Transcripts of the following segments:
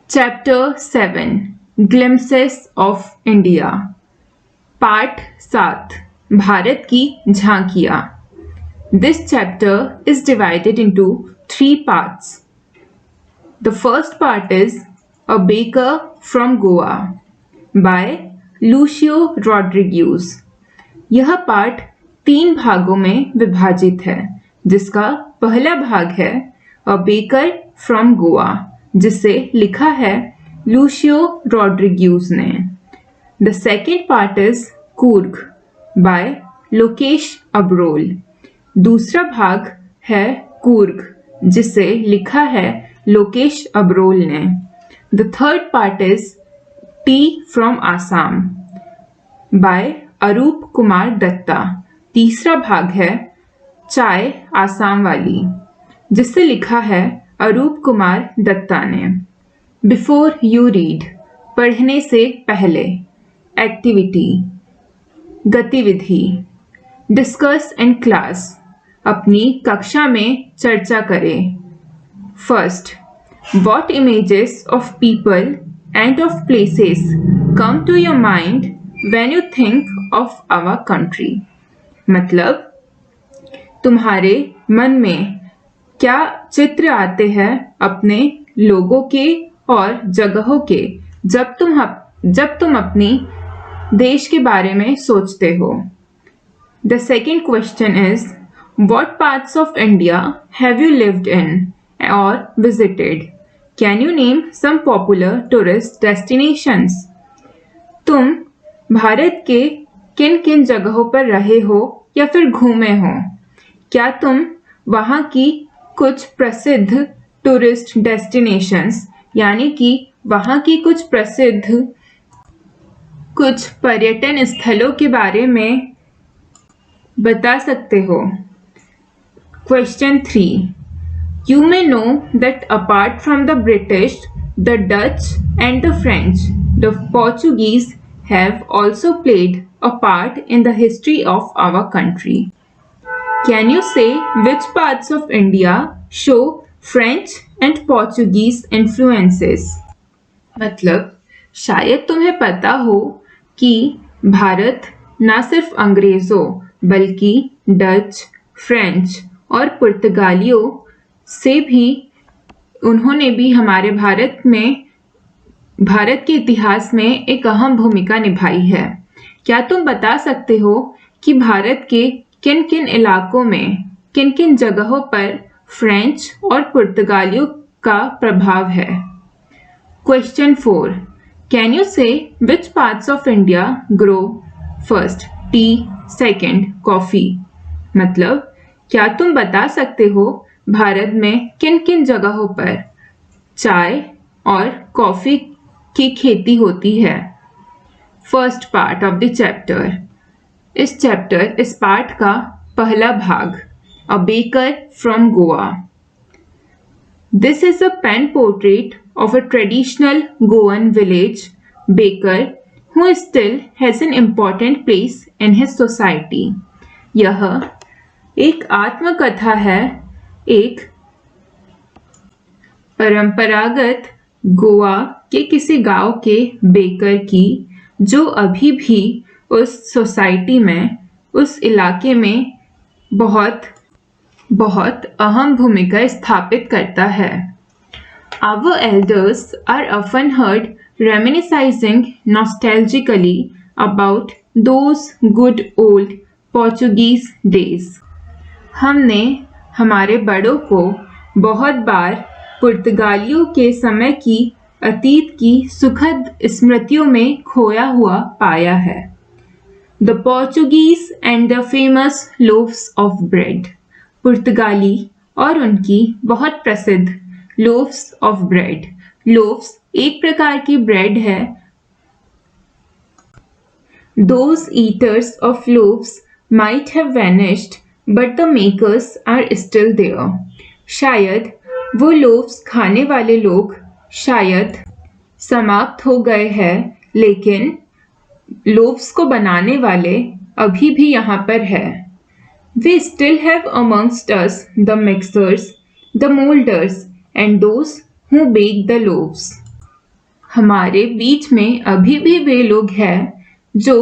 Chapter 7 Glimpses of India Part 7 Bharat की झांकियाँ. This chapter is divided into 3 parts. The first part is A Baker from Goa by Lucio Rodriguez. यह पाठ 3 भागों में विभाजित है, जिसका पहला भाग है A Baker from Goa, जिसे लिखा है लूशियो रॉड्रिग्यूज ने. The second part is Coorg by Lokesh Abrol. दूसरा भाग है कूर्ग, जिसे लिखा है लोकेश अब्रोल ने. The third part is tea from Assam by Arup Kumar Datta. तीसरा भाग है चाय आसाम वाली, जिसे लिखा है अरूप कुमार दत्ता ने. बिफोर यू रीड, पढ़ने से पहले. एक्टिविटी, गतिविधि. डिस्कस इन क्लास, अपनी कक्षा में चर्चा करें. First, what images of people and of places come to your mind when you think of our country. मतलब, तुम्हारे मन में क्या चित्र आते हैं अपने लोगों के और जगहों के जब तुम अपनी देश के बारे में सोचते हो. The second question is what parts of India have you lived in और visited. Can you name some popular tourist destinations. तुम भारत के किन किन जगहों पर रहे हो या फिर घूमे हो. क्या तुम वहाँ की कुछ प्रसिद्ध टूरिस्ट डेस्टिनेशंस यानी कि वहाँ की कुछ प्रसिद्ध कुछ पर्यटन स्थलों के बारे में बता सकते हो. Question 3, you may know that apart from the British, the Dutch and the French, the Portuguese have also played a part in the history of our country. Can you say which parts of India show French and Portuguese influences? मतलब, शायद तुम्हें पता हो कि भारत न सिर्फ अंग्रेज़ों बल्कि डच, फ्रेंच और पुर्तगालियों से भी उन्होंने भी हमारे भारत के इतिहास में एक अहम भूमिका निभाई है. क्या तुम बता सकते हो कि भारत के किन किन इलाकों में किन किन जगहों पर फ्रेंच और पुर्तगालियों का प्रभाव है. क्वेश्चन 4, कैन यू से which parts of India grow first T, second coffee. मतलब, क्या तुम बता सकते हो भारत में किन किन जगहों पर चाय और कॉफ़ी की खेती होती है. First part of the chapter. इस पाठ का पहला भाग a baker from Goa. This is a pen portrait of a traditional Goan village baker who still has an important place in his society. यह एक आत्मकथा है एक परंपरागत गोवा के किसी गांव के बेकर की, जो अभी भी उस सोसाइटी में, उस इलाके में बहुत अहम भूमिका स्थापित करता है. Our elders are often heard reminiscing nostalgically about those good old Portuguese days. हमने हमारे बड़ों को बहुत बार पुर्तगालियों के समय की अतीत की सुखद स्मृतियों में खोया हुआ पाया है. The Portuguese and the famous loaves of bread. पुर्तगाली और उनकी बहुत प्रसिद्ध loaves of bread. loaves एक प्रकार की ब्रेड है. Those eaters of loaves might have vanished, but the makers are still there. शायद वो loaves खाने वाले लोग शायद समाप्त हो गए हैं, लेकिन लोव्स को बनाने वाले अभी भी यहाँ पर है. We still have amongst us the mixers, the molders and those who bake the loaves. हमारे बीच में अभी भी वे लोग हैं जो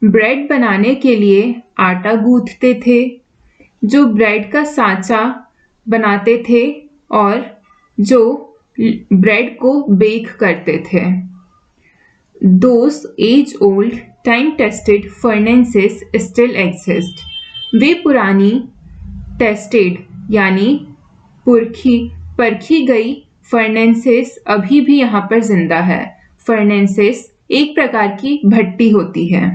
ब्रेड बनाने के लिए आटा गूंथते थे, जो ब्रेड का सांचा बनाते थे और जो ब्रेड को बेक करते थे। Those age-old, time-tested furnaces still exist. वे पुरानी टेस्टेड यानी परखी गई फर्नेसेस अभी भी यहाँ पर जिंदा है। फर्नेसेस एक प्रकार की भट्टी होती है।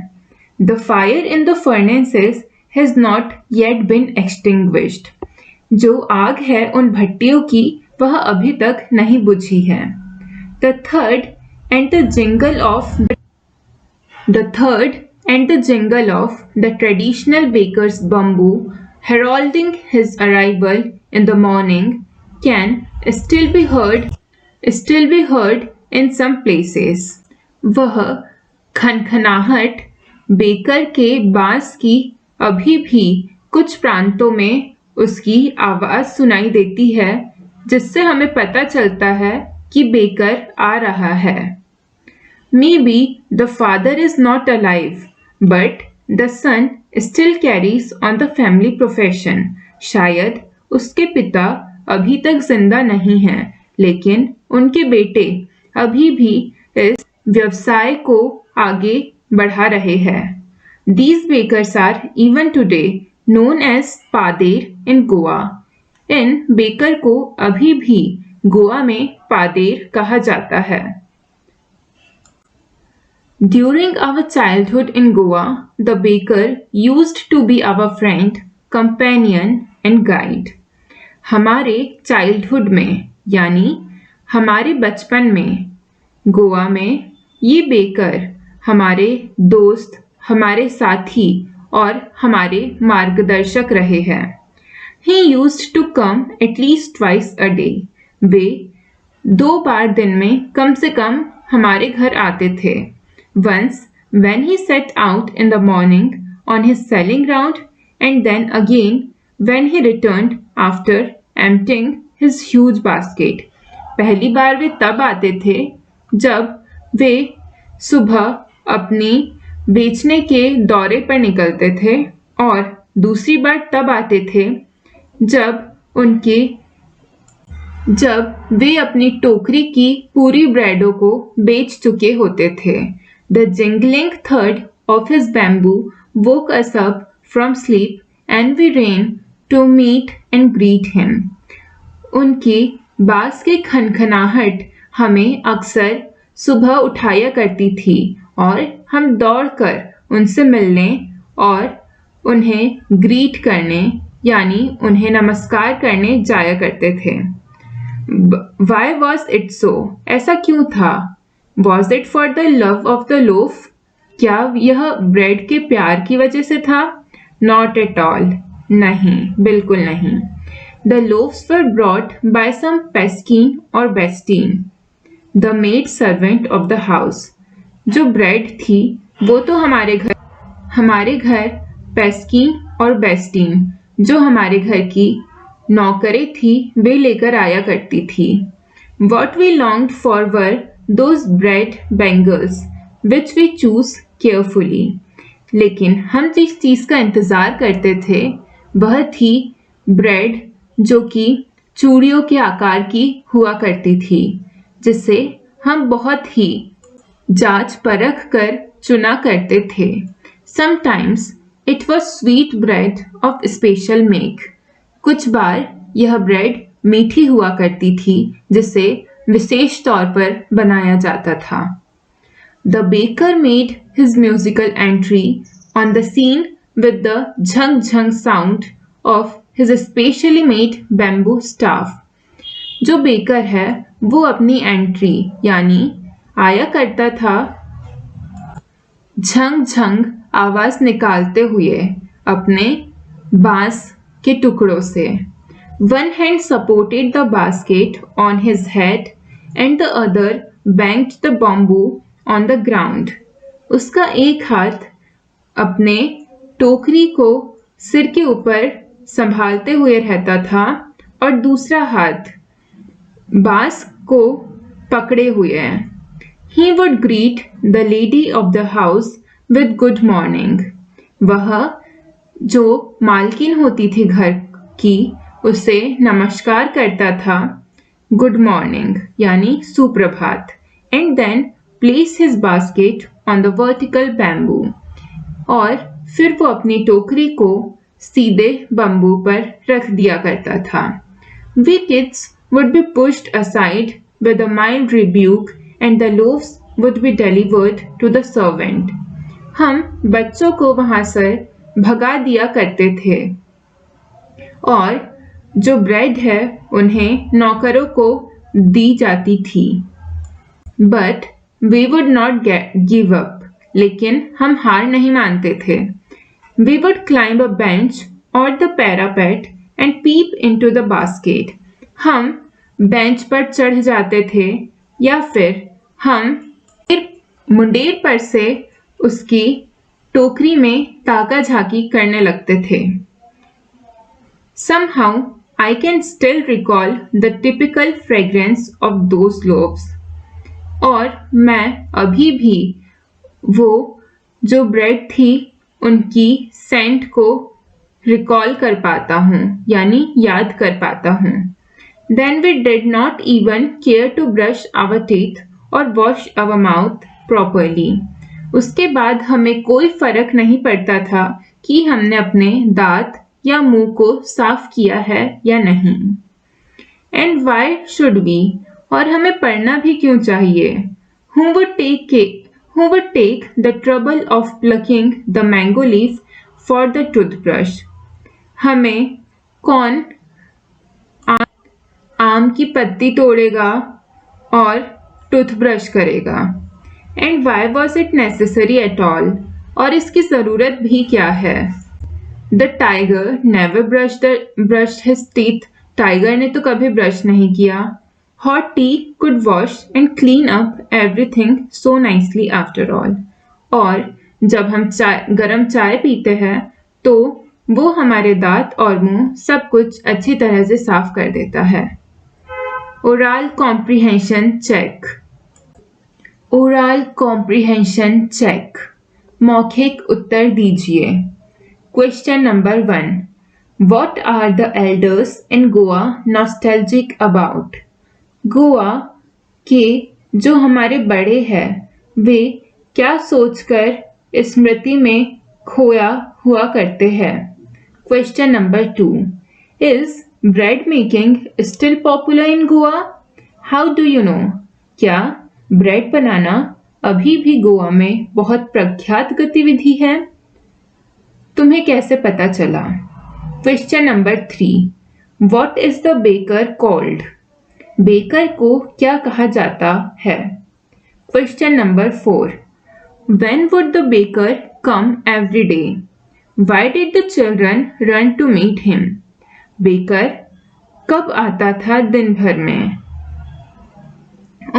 The fire in the furnaces has not yet been extinguished. जो आग है उन भट्टियों की वह अभी तक नहीं बुझी है। The third and the jingle of the traditional baker's bamboo heralding his arrival in the morning can still be heard in some places. वह खनखनाहट बेकर के बांस की अभी भी कुछ प्रांतों में उसकी आवाज सुनाई देती है, जिससे हमें पता चलता है कि बेकर आ रहा है। Maybe the father is not alive, but the son still carries on the family profession. शायद उसके पिता अभी तक जिंदा नहीं हैं, लेकिन उनके बेटे अभी भी इस व्यवसाय को आगे बढ़ा रहे हैं। These bakers are even today known as पादेर in Goa. In baker को अभी भी गोवा में पादेर कहा जाता है। During our childhood in Goa, the baker used to be our friend, companion and guide. हमारे चाइल्डहुड में यानी हमारे बचपन में गोवा में ये बेकर हमारे दोस्त, हमारे साथी और हमारे मार्गदर्शक रहे हैं। He used to come at least twice a day. वे 2 बार दिन में कम से कम हमारे घर आते थे। Once when he set out in the morning on his selling round, and then again when he returned after emptying his huge basket. पहली बार वे तब आते थे जब वे सुबह अपनी बेचने के दौरे पर निकलते थे और दूसरी बार तब आते थे जब वे अपनी टोकरी की पूरी ब्रेडों को बेच चुके होते थे। The jingling thud of his bamboo woke us up from sleep and we ran to meet and greet him. उनकी बांस की खनखनाहट हमें अक्सर सुबह उठाया करती थी और हम दौड़कर उनसे मिलने और उन्हें ग्रीट करने यानी उन्हें नमस्कार करने जाया करते थे। Why was it so? ऐसा क्यों था? Was it for the love of the loaf? क्या यह ब्रेड के प्यार की वजह से था? Not at all. नहीं, बिल्कुल नहीं। The loaves were brought by some Pasquin or Bastine, the maid servant of the house. जो ब्रेड थी वो तो हमारे घर पेस्किन और बेस्टीन जो हमारे घर की नौकरें थी वे लेकर आया करती थी। What we longed for were those bread bangles which we choose carefully. लेकिन हम जिस चीज का इंतजार करते थे वह थी ब्रेड जो कि चूड़ियों के आकार की हुआ करती थी, जिसे हम बहुत ही जांच परख कर चुना करते थे। Sometimes it was sweet bread of special make. कुछ बार यह ब्रेड मीठी हुआ करती थी जिसे विशेष तौर पर बनाया जाता था। The baker made his musical entry on the scene with the Jhang Jhang sound of his specially made bamboo staff. जो बेकर है वो अपनी एंट्री यानी आया करता था झंग झंग आवाज निकालते हुए अपने बांस के टुकड़ों से। One hand supported the basket on his head and the other banged the bamboo on the ground. उसका एक हाथ अपने टोकरी को सिर के ऊपर संभालते हुए रहता था और दूसरा हाथ बांस को पकड़े हुए। He would greet the lady of the house with good morning. वह जो मालकिन होती थी घर की उसे नमस्कार करता था गुड मॉर्निंग यानी सुप्रभात and then place his basket on the vertical bamboo और फिर वो अपनी टोकरी को सीधे बम्बू पर रख दिया करता था. We kids would be pushed aside with a mild rebuke and the loaves would be delivered to the servant. हम बच्चों को वहां से भगा दिया करते थे और जो ब्रेड है उन्हें नौकरों को दी जाती थी. But we would not give up. लेकिन हम हार नहीं मानते थे. We would climb a bench or the parapet and peep into the basket. हम बेंच पर चढ़ जाते थे या फिर हम मुंडेर पर से उसकी टोकरी में ताका झाकी करने लगते थे. Somehow I can still recall the typical fragrance of those loaves. और मैं अभी भी वो जो ब्रेड थी उनकी सेंट को रिकॉल कर पाता हूँ यानी याद कर पाता हूँ. Then we did not even care to brush our teeth or wash our mouth properly. उसके बाद हमें कोई फर्क नहीं पड़ता था कि हमने अपने दांत या मुंह को साफ किया है या नहीं. And why should we? और हमें पढ़ना भी क्यों चाहिए? Who would take the trouble of plucking the mango leaf for the toothbrush? हमें कौन आम की पत्ती तोड़ेगा और टूथब्रश करेगा. And why was it necessary at all? और इसकी ज़रूरत भी क्या है? The tiger never brushed his teeth. Tiger ने तो कभी ब्रश नहीं किया. Hot T could wash and clean up everything so nicely after all. और जब हम गरम चाय पीते हैं तो वो हमारे दांत और मुंह सब कुछ अच्छी तरह से साफ कर देता है. Oral comprehension check. Oral comprehension check. मौखिक उत्तर दीजिए. Question number 1. What are the elders in Goa nostalgic about? Goa के जो हमारे बड़े हैं वे क्या सोचकर स्मृति में खोया हुआ करते हैं. Question number 2. Is bread making still popular in Goa? How do you know? क्या ब्रेड बनाना अभी भी गोवा में बहुत प्रख्यात गतिविधि है? तुम्हें कैसे पता चला? Question number 3. What is the baker called? Baker को क्या कहा जाता है? Question number 4. When would the baker come every day? Why did the children run to meet him? Baker कब आता था दिन भर में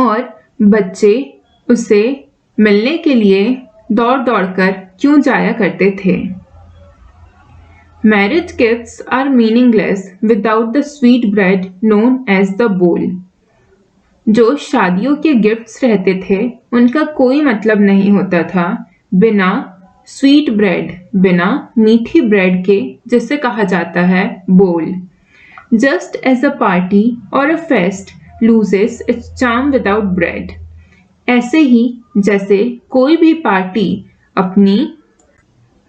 और बच्चे उसे मिलने के लिए दौड़ दौड़कर क्यों जाया करते थे? Marriage gifts are meaningless without the sweet bread known as the bowl. जो शादियों के गिफ्ट्स रहते थे उनका कोई मतलब नहीं होता था बिना स्वीट ब्रेड, बिना मीठी ब्रेड के, जिसे कहा जाता है बोल. Just as a party or a feast loses its charm without bread. ऐसे ही जैसे कोई भी पार्टी अपनी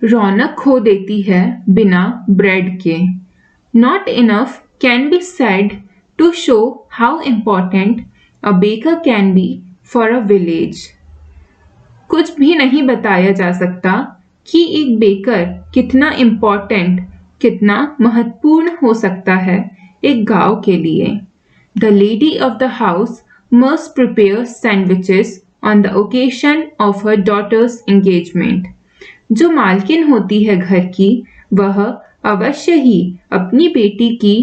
रौनक खो देती है बिना ब्रेड के. Not enough can be said to show how important a baker can be for a village. कुछ भी नहीं बताया जा सकता कि एक बेकर कितना इम्पोर्टेंट, कितना महत्वपूर्ण हो सकता है एक गांव के लिए. The lady of the house must prepare sandwiches on the occasion of her daughter's engagement. जो मालकिन होती है घर की वह अवश्य ही अपनी बेटी की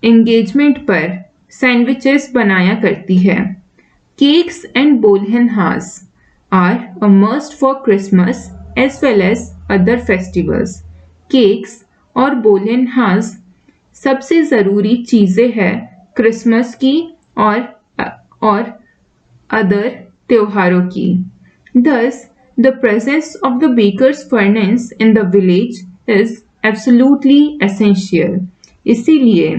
एंगेजमेंट पर सैंडविचेस बनाया करती है. Cakes and bolhenhas are a must for Christmas as well as other festivals. Cakes और bolhenhas सबसे ज़रूरी चीज़ें हैं क्रिसमस की और अदर त्योहारों की। Thus, the presence of the baker's furnace in the village is absolutely essential. इसीलिए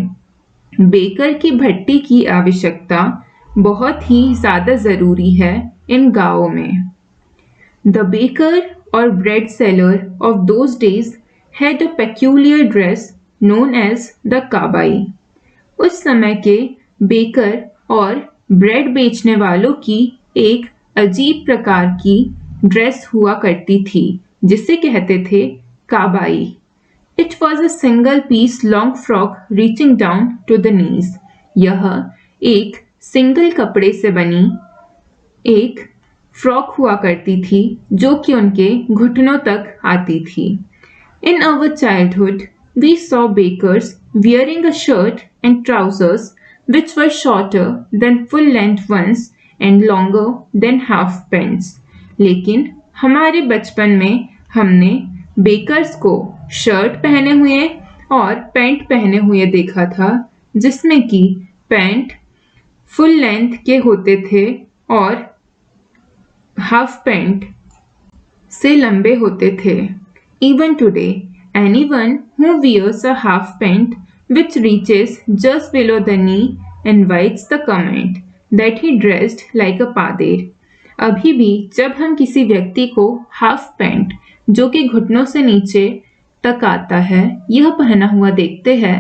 बेकर की भट्टी की आवश्यकता बहुत ही ज़्यादा ज़रूरी है इन गाँवों में। The baker or bread seller of those days had a peculiar dress known as the kabai. उस समय के बेकर और ब्रेड बेचने वालों की एक अजीब प्रकार की ड्रेस हुआ करती थी जिसे कहते थे काबाई। It was a single piece long frock reaching down to the knees. यह एक सिंगल कपड़े से बनी एक फ्रॉक हुआ करती थी जो कि उनके घुटनों तक आती थी। In our childhood, we saw bakers wearing a shirt and trousers which were shorter than full-length ones and longer than half pants. लेकिन हमारे बचपन में हमने बेकर्स को शर्ट पहने हुए और पैंट पहने हुए देखा था जिसमें कि पैंट फुल लेंथ के होते थे और हाफ पैंट से लंबे होते थे। Even today, anyone who wears a half pant which reaches just below the knee invites the comment that he dressed like a pader. अभी भी जब हम किसी व्यक्ति को हाफ पैंट जो कि घुटनों से नीचे तक आता है यह पहना हुआ देखते हैं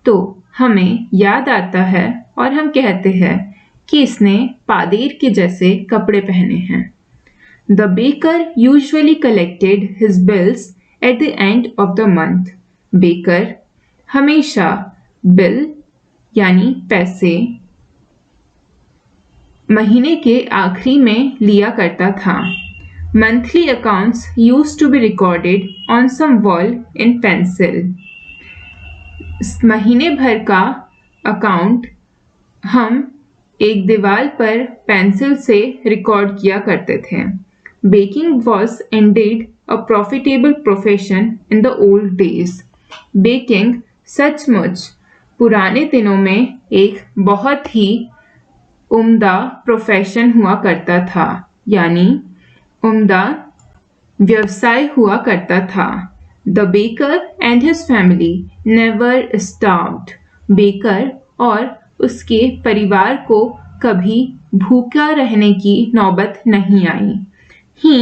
तो हमें याद आता है और हम कहते हैं कि इसने पादेर के जैसे कपड़े पहने हैं। The baker usually collected his bills at the end of the month. Baker हमेशा बिल यानी पैसे महीने के आखिरी में लिया करता था। Monthly accounts used to be recorded on some wall in pencil. महीने भर का अकाउंट हम एक दीवार पर पेंसिल से रिकॉर्ड किया करते थे। Baking was indeed a profitable profession in the old days. Baking सचमुच पुराने दिनों में एक बहुत ही उम्दा प्रोफेशन हुआ करता था यानी उम्दा व्यवसाय हुआ करता था। The baker and his family never starved. Baker और उसके परिवार को कभी भूखा रहने की नौबत नहीं आई। He,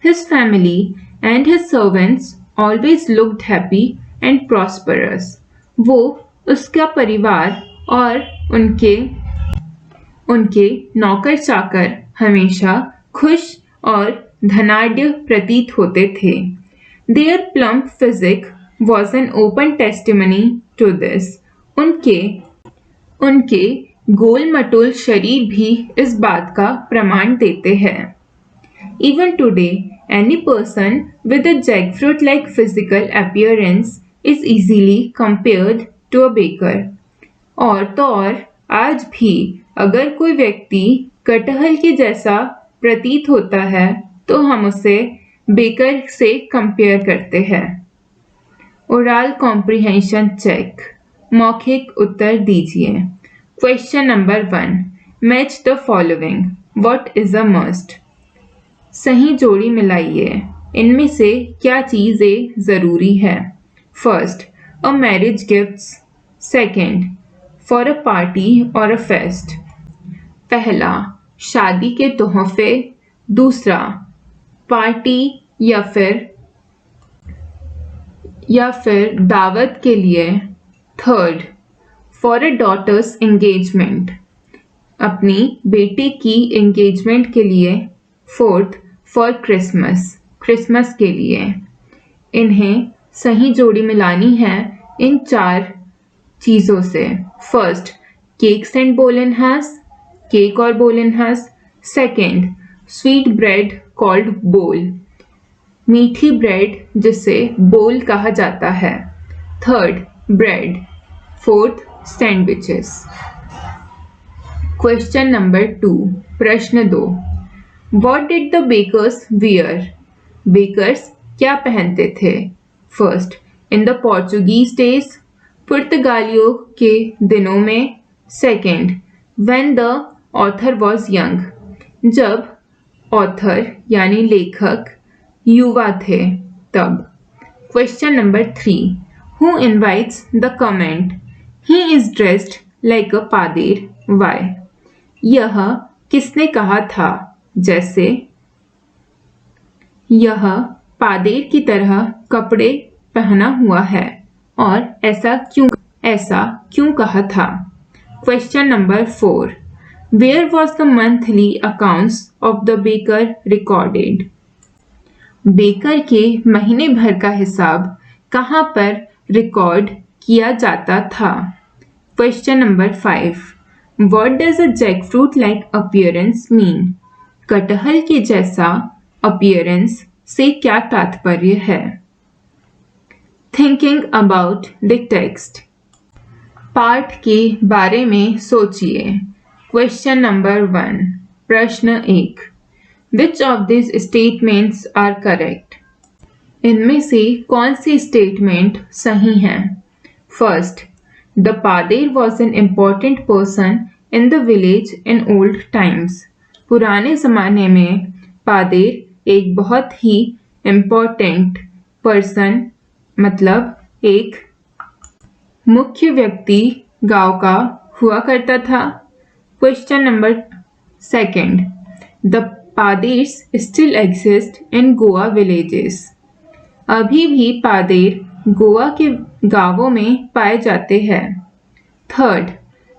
his family and his servants always looked happy and prosperous. वो उसका परिवार और उनके नौकर चाकर हमेशा खुश और धनाढ्य प्रतीत होते थे। Their plump physique was an open testimony to this. उनके गोल मटोल शरीर भी इस बात का प्रमाण देते हैं। Even today, any person with a jackfruit-like physical appearance is easily compared to a baker. और तो और आज भी अगर कोई व्यक्ति कटहल के जैसा प्रतीत होता है तो हम उसे बेकर से कंपेयर करते हैं। Oral comprehension check. मौखिक उत्तर दीजिए। Question number 1, match the following. What is a must? सही जोड़ी मिलाइए। इनमें से क्या चीज़ें ज़रूरी है? First, a marriage gifts. Second, for a party और अ फेस्ट। पहला, शादी के तोहफे। दूसरा, पार्टी या फिर दावत के लिए। Third, for a daughter's engagement, अपनी बेटी की एंगेजमेंट के लिए। फोर्थ, फॉर क्रिसमस के लिए। इन्हें सही जोड़ी मिलानी है इन 4 चीज़ों से। फर्स्ट, केक्स एंड बोलेनहास, केक और बोलेनहास। सेकेंड, स्वीट ब्रेड कॉल्ड बोल, मीठी ब्रेड जिसे बोल कहा जाता है। Third, bread. Fourth, sandwiches. Question number 2, प्रश्न 2, what did the bakers wear? Bakers क्या पहनते थे? First, in the Portuguese days, पुर्तगालियों के दिनों में। Second, when the author was young, जब ऑथर यानी लेखक युवा थे तब। Question number 3, who invites the comment he is dressed like a pader, why? यह किसने कहा था? जैसे यह पादेर की तरह कपड़े पहना हुआ है, और ऐसा क्यों कहा था? Question number 4, where was the monthly accounts of the baker recorded? Baker के महीने भर का हिसाब कहाँ पर रिकॉर्ड किया जाता था? Question number 5, what does a jackfruit like appearance mean? कटहल के जैसा अपीयरेंस से क्या तात्पर्य है? थिंकिंग अबाउट द टेक्स्ट, पाठ के बारे में सोचिए। क्वेश्चन नंबर 1, प्रश्न 1, which of this statements are correct? इनमें से कौन सी स्टेटमेंट सही हैं? First, the pader was an important person in the village in old times. पुराने ज़माने में पादेर एक बहुत ही इम्पॉर्टेंट पर्सन मतलब एक मुख्य व्यक्ति गांव का हुआ करता था। Question number 2, the paders still exist in Goa villages. अभी भी पादेर गोवा के गांवों में पाए जाते हैं। Third,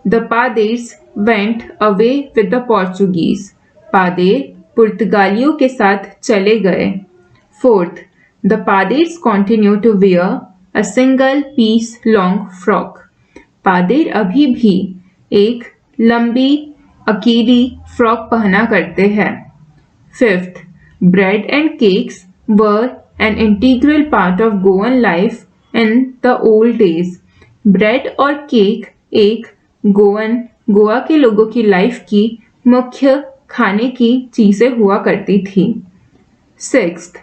the paders went away with the Portuguese. पादेर पुर्तगालियों के साथ चले गए। Fourth, the paders continue to wear a single piece long frock. पादेर अभी भी एक लंबी अकेली फ्रॉक पहना करते हैं। Fifth, bread and cakes were an integral part of Goan life in the old days. Bread और केक एक गोवा के लोगों की लाइफ की मुख्य खाने की चीज़ें हुआ करती थी। Sixth,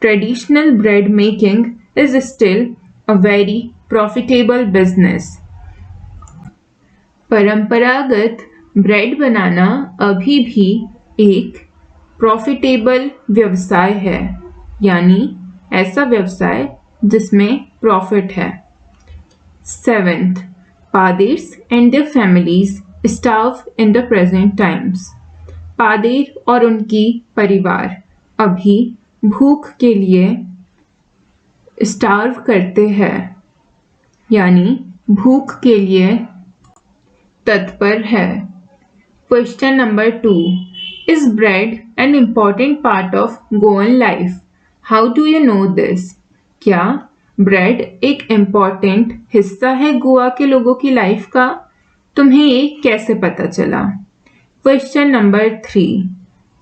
traditional bread making is still a very profitable business. परंपरागत ब्रेड बनाना अभी भी एक प्रॉफिटेबल व्यवसाय है, यानी ऐसा व्यवसाय जिसमें प्रॉफिट है। Seventh, paders and their families starve in the present times. पादेर और उनकी परिवार अभी भूख के लिए स्टार्व करते हैं, यानी भूख के लिए तत्पर है। Question number 2, is bread an important part of Goan life? How do you know this? क्या ब्रेड एक इम्पॉर्टेंट हिस्सा है गोवा के लोगों की लाइफ का? तुम्हें ये कैसे पता चला? Question number 3,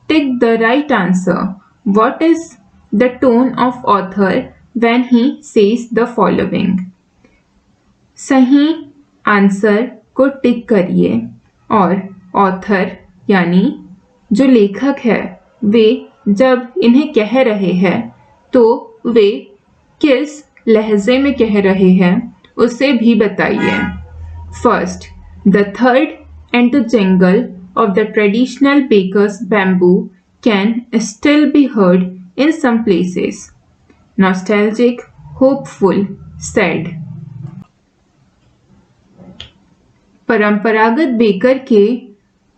tick the right answer. What is the tone of author when he says the following? सही आंसर को टिक करिए और ऑथर यानी जो लेखक है वे जब इन्हें कह रहे हैं तो वे किस लहजे में कह रहे हैं उसे भी बताइए। First, the third and the jingle of the traditional baker's bamboo can still be heard in some places. Nostalgic, hopeful, sad. परंपरागत बेकर के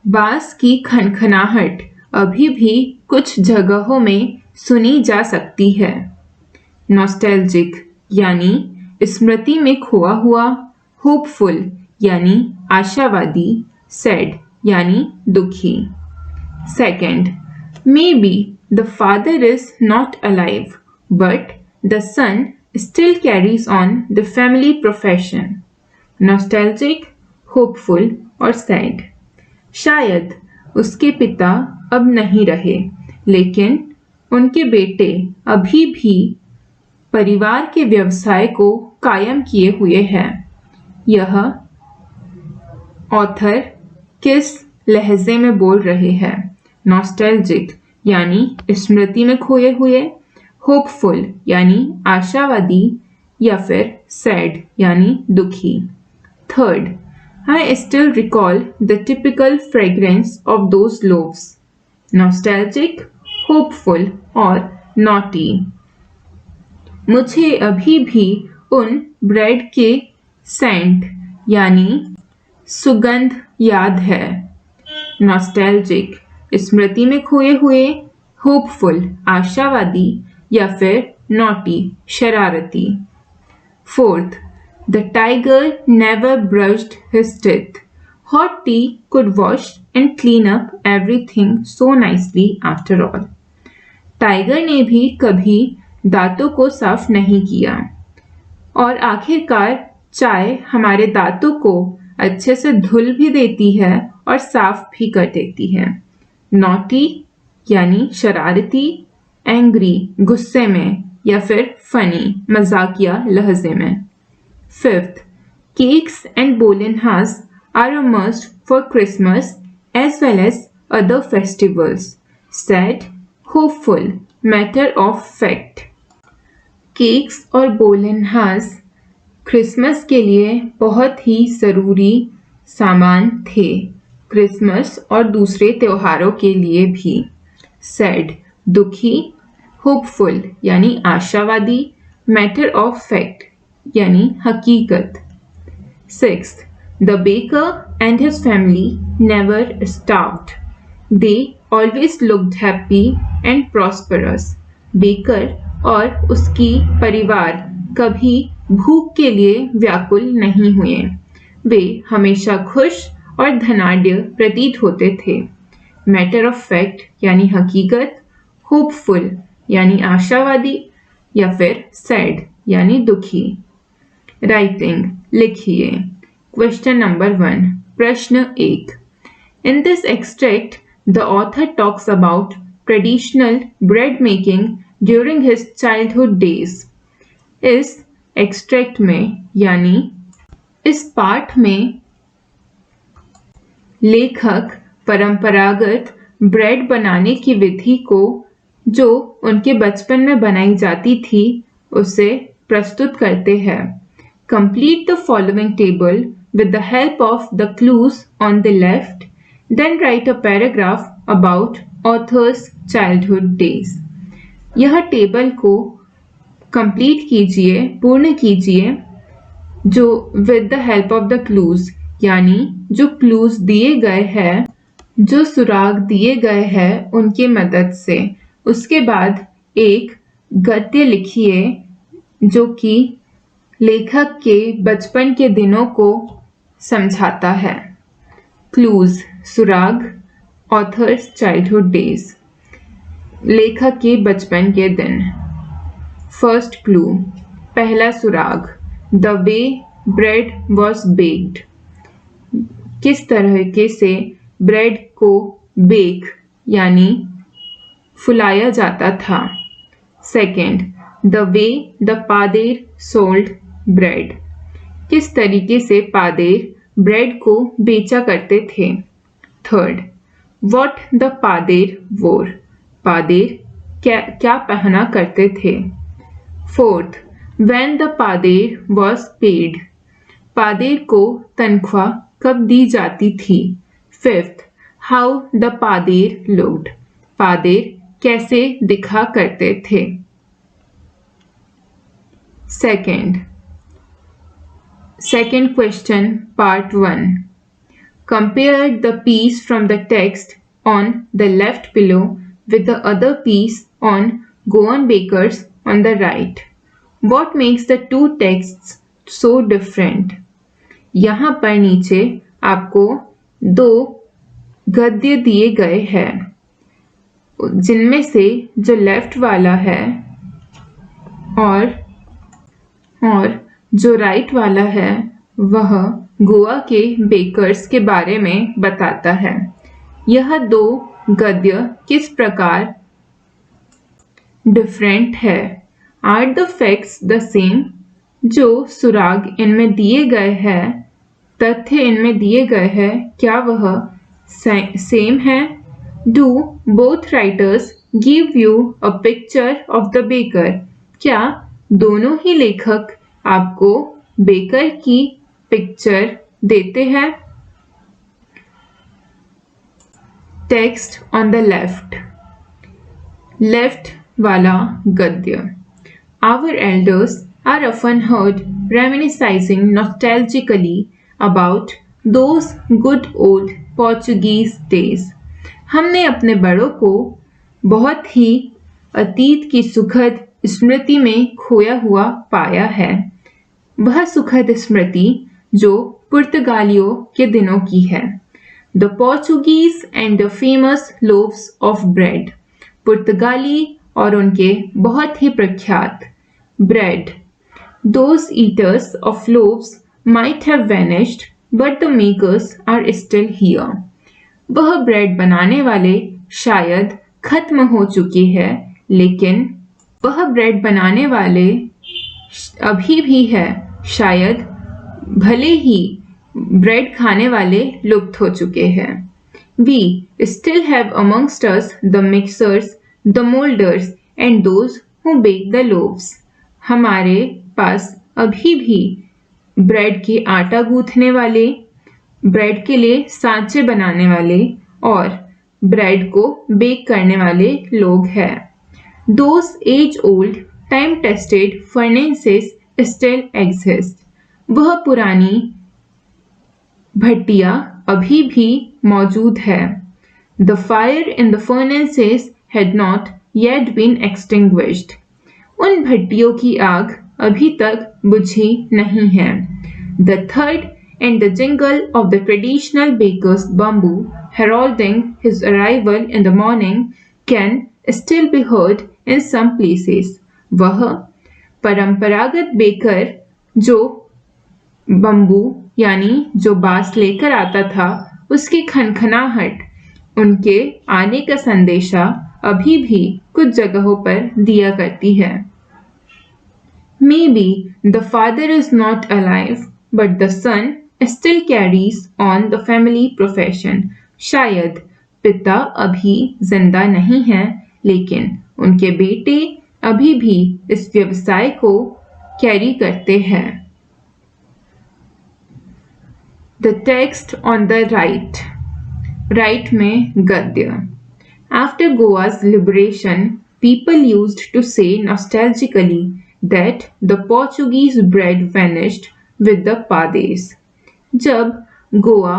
बांस की खनखनाहट अभी भी कुछ जगहों में सुनी जा सकती है। नॉस्टैल्जिक यानी स्मृति में खोआ हुआ, होपफुल यानी आशावादी, सैड यानी दुखी। Second, maybe the father is not alive but the son still carries on the family profession. Nostalgic, hopeful और सैड। शायद उसके पिता अब नहीं रहे लेकिन उनके बेटे अभी भी परिवार के व्यवसाय को कायम किए हुए हैं। यह ऑथर किस लहजे में बोल रहे हैं? नॉस्टैल्जिक यानी स्मृति में खोए हुए, होपफुल यानी आशावादी या फिर सैड यानी दुखी। Third, I still recall the typical fragrance of those loaves. Nostalgic, hopeful और नॉटी। मुझे अभी भी उन ब्रेड के सेंट यानी सुगंध याद है। नॉस्टैल्जिक, स्मृति में खोए हुए, होपफुल, आशावादी या फिर नॉटी, शरारती। Fourth, the tiger never brushed his teeth. Hot tea could wash and clean up everything so nicely after all. Tiger ने भी कभी दांतों को साफ नहीं किया और आखिरकार चाय हमारे दांतों को अच्छे से धुल भी देती है और साफ भी कर देती है। नॉटी यानी शरारती, एंग्री गुस्से में या फिर फनी मजाकिया लहजे में। Fifth, cakes and bolinhas are a must for Christmas as well as other festivals. Sad, hopeful, matter of fact. Cakes और बोलेनहास क्रिसमस के लिए बहुत ही ज़रूरी सामान थे, क्रिसमस और दूसरे त्योहारों के लिए भी। सैड, दुखी, होपफुल यानी आशावादी, मैटर ऑफ फैक्ट यानी हकीकत। Sixth, The baker and his family never starved. They always looked happy and prosperous. Baker और उसकी परिवार कभी भूख के लिए व्याकुल नहीं हुए। वे हमेशा खुश और धनाढ्य प्रतीत होते थे। मैटर ऑफ फैक्ट यानी हकीकत, होपफुल यानी आशावादी या फिर सैड यानी दुखी। राइटिंग, लिखिए। Question number 1. प्रश्न 1. In this extract, the author talks about traditional bread making during his childhood days. इस extract में यानी इस पाठ में लेखक परंपरागत ब्रेड बनाने की विधि को जो उनके बचपन में बनाई जाती थी उसे प्रस्तुत करते हैं। Complete the following table with the help of the clues on the left, then write a paragraph about author's childhood days. यह टेबल को कंप्लीट कीजिए, पूर्ण कीजिए, जो with the help of the clues यानी जो क्लूज दिए गए हैं, जो सुराग दिए गए हैं उनकी मदद से। उसके बाद एक गद्य लिखिए जो कि लेखक के बचपन के दिनों को समझाता है। क्लूज, सुराग, ऑथर्स चाइल्डहुड डेज, लेखक के बचपन के दिन। फर्स्ट क्लू, पहला सुराग, the way bread was baked. किस तरीके से ब्रेड को बेक यानी फुलाया जाता था। Second, the way the pader sold bread. किस तरीके से पादेर ब्रेड को बेचा करते थे। थर्ड, व्हाट द पादेर वोर। पादेर क्या पहना करते थे। Fourth, when the pader was paid. पादेर को तनख्वाह कब दी जाती थी। Fifth, how the pader looked. पादेर कैसे दिखा करते थे। Second question, part 1. Compare the piece from the text on the left below with the other piece on Go On Bakers on the right. What makes the two texts so different? यहाँ पर नीचे आपको दो गद्य दिए गए हैं जिनमें से जो लेफ्ट वाला है और जो राइट वाला है वह गोवा के बेकर्स के बारे में बताता है। यह दो गद्य किस प्रकार डिफरेंट है। Are the facts the same. जो सुराग इनमें दिए गए हैं, तथ्य इनमें दिए गए हैं, क्या वह सेम है। Do both writers give you a picture of the baker. क्या दोनों ही लेखक आपको बेकर की पिक्चर देते हैं। Text on the left, left वाला गद्य. Our elders are often heard reminiscing nostalgically about those good old Portuguese days. हमने अपने बड़ों को बहुत ही अतीत की सुखद स्मृति में खोया हुआ पाया है. वह सुखद स्मृति जो पुर्तगालियों के दिनों की है. The Portuguese and the famous loaves of bread. पुर्तगाली और उनके बहुत ही प्रख्यात bread. Those eaters of loaves might have vanished, but the makers are still here. वह ब्रेड बनाने वाले शायद खत्म हो चुके हैं, लेकिन वह ब्रेड बनाने वाले अभी भी है. शायद भले ही ब्रेड खाने वाले लुप्त हो चुके हैं. We still have amongst us the mixers, the molders, and those who bake the loaves. हमारे पास अभी भी ब्रेड के आटा गूंथने वाले, ब्रेड के लिए सांचे बनाने वाले और ब्रेड को बेक करने वाले लोग हैं. Those age-old, time-tested furnaces still exist. वह पुरानी भट्टियाँ अभी भी मौजूद है. The fire in the furnaces had not yet been extinguished. उन भट्टियों की आग अभी तक बुझी नहीं है. The thud and the jingle of the traditional baker's bamboo heralding his arrival in the morning can still be heard in some places. वह परंपरागत बेकर जो बम्बू यानी जो बांस लेकर आता था, उसकी खनखनाहट, उनके आने का संदेशा अभी भी कुछ जगहों पर दिया करती है. Maybe the father is not alive, but the son still carries on the family profession. शायद पिता अभी जिंदा नहीं है, लेकिन उनके बेटे अभी भी इस व्यवसाय को कैरी करते हैं. The text on the right. Right में गद्य. After Goa's liberation, people used to say nostalgically that the Portuguese bread vanished with the Pades. जब गोवा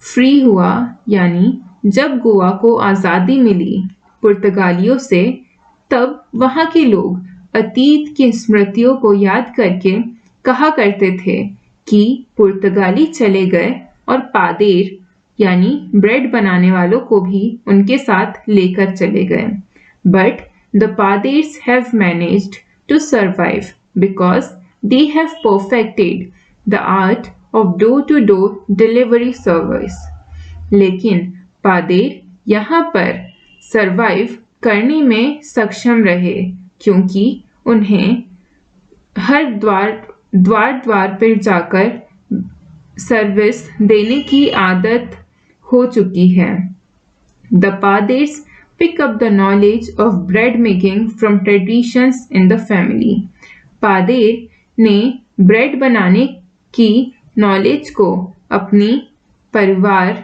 फ्री हुआ, यानी जब गोवा को आज़ादी मिली पुर्तगालियों से, तब वहाँ के लोग अतीत की स्मृतियों को याद करके कहा करते थे कि पुर्तगाली चले गए और पादेर यानी ब्रेड बनाने वालों को भी उनके साथ लेकर चले गए. But the Paders have managed to survive because they have perfected the art of door-to-door delivery service. लेकिन पादेर यहाँ पर सरवाइव करने में सक्षम रहे क्योंकि उन्हें हर द्वार पर जाकर सर्विस देने की आदत हो चुकी है. The Paders pick up the knowledge of bread making from traditions in the family. पादेर ने ब्रेड बनाने की नॉलेज को अपनी परिवार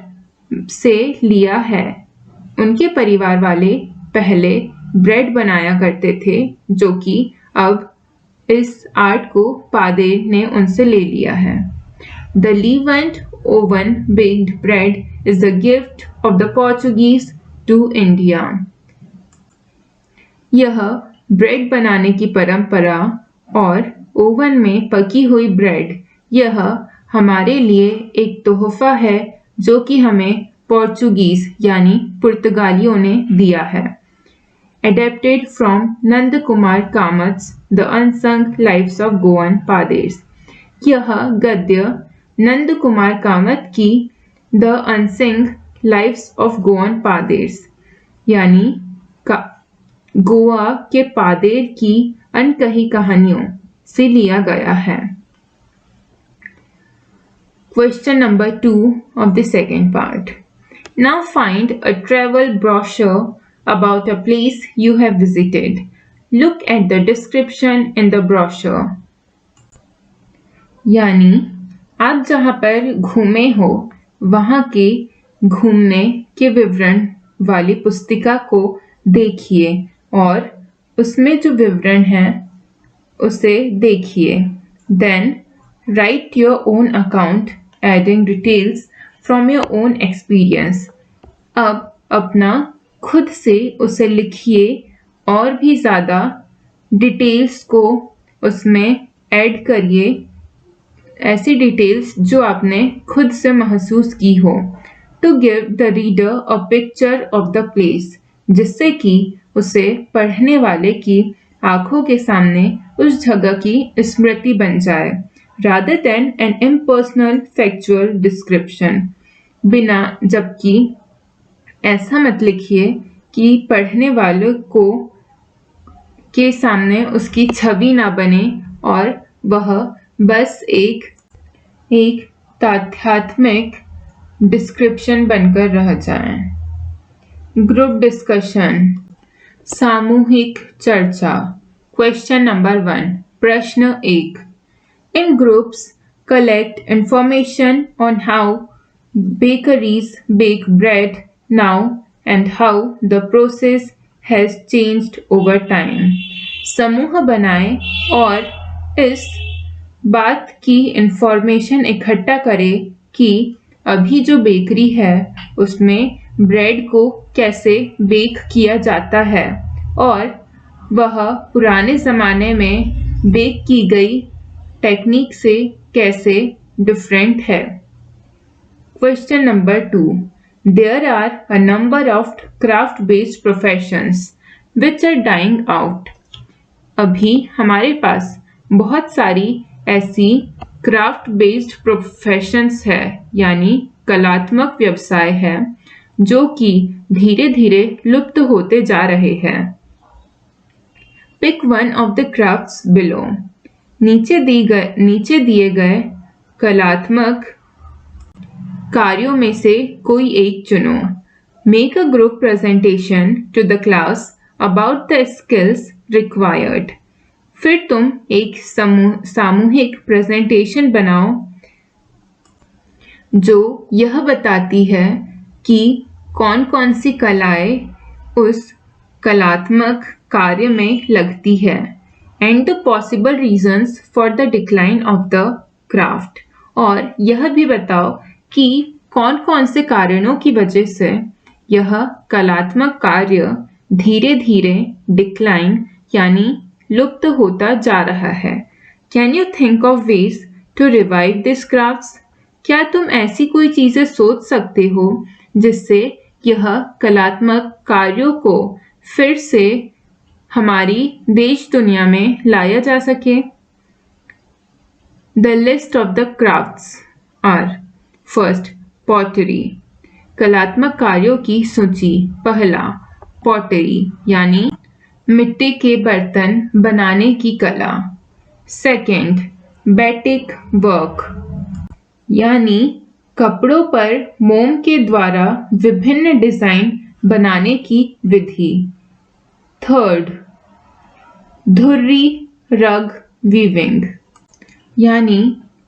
से लिया है. उनके परिवार वाले पहले ब्रेड बनाया करते थे, जो कि अब इस आर्ट को पादेर ने उनसे ले लिया है. The leavened oven baked bread is the gift of the Portuguese to India. यह ब्रेड बनाने की परंपरा और ओवन में पकी हुई ब्रेड, यह हमारे लिए एक तोहफा है जो कि हमें पोर्चुगीज यानी पुर्तगालियों ने दिया है. Adapted from Nand Kumar Kamat's The Unsung Lives of Goan Paders. यह गद्य नंद कुमार कामत की the unsung lives of Goan paders यानी गोवा के पादेर की अनकही कहानियों से लिया गया है. Question number 2 of the second part. Now find a travel brochure about a place you have visited. Look at the description in the brochure. यानी आप जहाँ पर घूमे हो वहाँ के घूमने के विवरण वाली पुस्तिका को देखिए और उसमें जो विवरण है उसे देखिए। Then write your own account adding details from your own experience. अब अपना खुद से उसे लिखिए और भी ज़्यादा डिटेल्स को उसमें ऐड करिए, ऐसी डिटेल्स जो आपने खुद से महसूस की हो। To give the reader a picture of the place, जिससे कि उसे पढ़ने वाले की आंखों के सामने उस जगह की स्मृति बन जाए। Rather than an impersonal factual description, बिना जबकि ऐसा मत लिखिए कि पढ़ने वालों को के सामने उसकी छवि ना बने और वह बस एक तथ्यात्मक डिस्क्रिप्शन बनकर रह जाए। ग्रुप डिस्कशन, सामूहिक चर्चा। क्वेश्चन नंबर 1, प्रश्न 1। In groups, collect information on how bakeries bake bread now and how the process has changed over time. समूह बनाएं और इस बात की इंफॉर्मेशन इकट्ठा करें कि अभी जो बेकरी है उसमें ब्रेड को कैसे बेक किया जाता है और वह पुराने ज़माने में बेक की गई टेक्निक से कैसे डिफरेंट है। Question number 2, there are a number of craft based professions which are dying out. अभी हमारे पास बहुत सारी ऐसी क्राफ्ट बेस्ड प्रोफेशंस है, यानी कलात्मक व्यवसाय है, जो कि धीरे धीरे लुप्त होते जा रहे हैं। Pick one of the crafts below, नीचे दिए गए कलात्मक कार्यों में से कोई एक चुनो। Make a group presentation to the class about the skills required. फिर तुम एक सामूहिक प्रेजेंटेशन बनाओ जो यह बताती है कि कौन कौन सी कलाएं उस कलात्मक कार्य में लगती है and the possible reasons for the decline of the craft, और यह भी बताओ कि कौन कौन से कारणों की वजह से यह कलात्मक कार्य धीरे धीरे डिक्लाइन यानी लुप्त होता जा रहा है। Can you think of ways to revive these crafts? क्या तुम ऐसी कोई चीजें सोच सकते हो जिससे यह कलात्मक कार्यों को फिर से हमारी देश दुनिया में लाया जा सके। The list of the crafts are, first, pottery, कलात्मक कार्यों की सूची। पहला, पॉटरी यानी मिट्टी के बर्तन बनाने की कला। सेकंड, बैटिक वर्क यानी कपड़ों पर मोम के द्वारा विभिन्न डिजाइन बनाने की विधि। थर्ड, धुर्री रग वीविंग यानी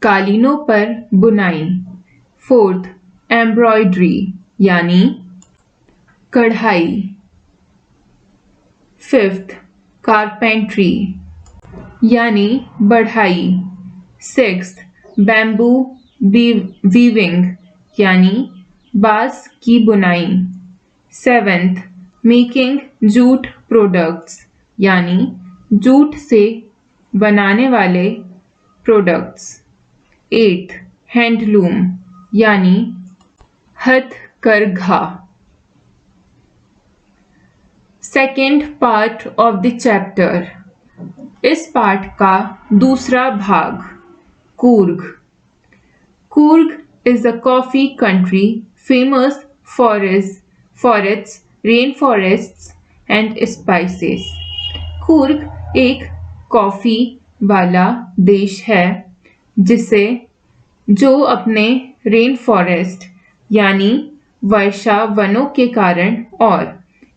कालीनों पर बुनाई। फोर्थ, एम्ब्रॉयडरी यानी कढ़ाई। फिफ्थ, कारपेंट्री यानी बढ़ाई। सिक्स्थ, बैम्बू वीविंग यानी बांस की बुनाई। सेवेंथ, मेकिंग जूट प्रोडक्ट्स यानी जूट से बनाने वाले प्रोडक्ट्स। एट्थ, हैंडलूम यानी हथकरघा। Second part of the chapter, इस पाठ का दूसरा भाग, Coorg. Coorg is a coffee country famous for its rainforests and spices. Coorg एक कॉफी वाला देश है जो अपने रेन फॉरेस्ट यानी वर्षा वनों के कारण और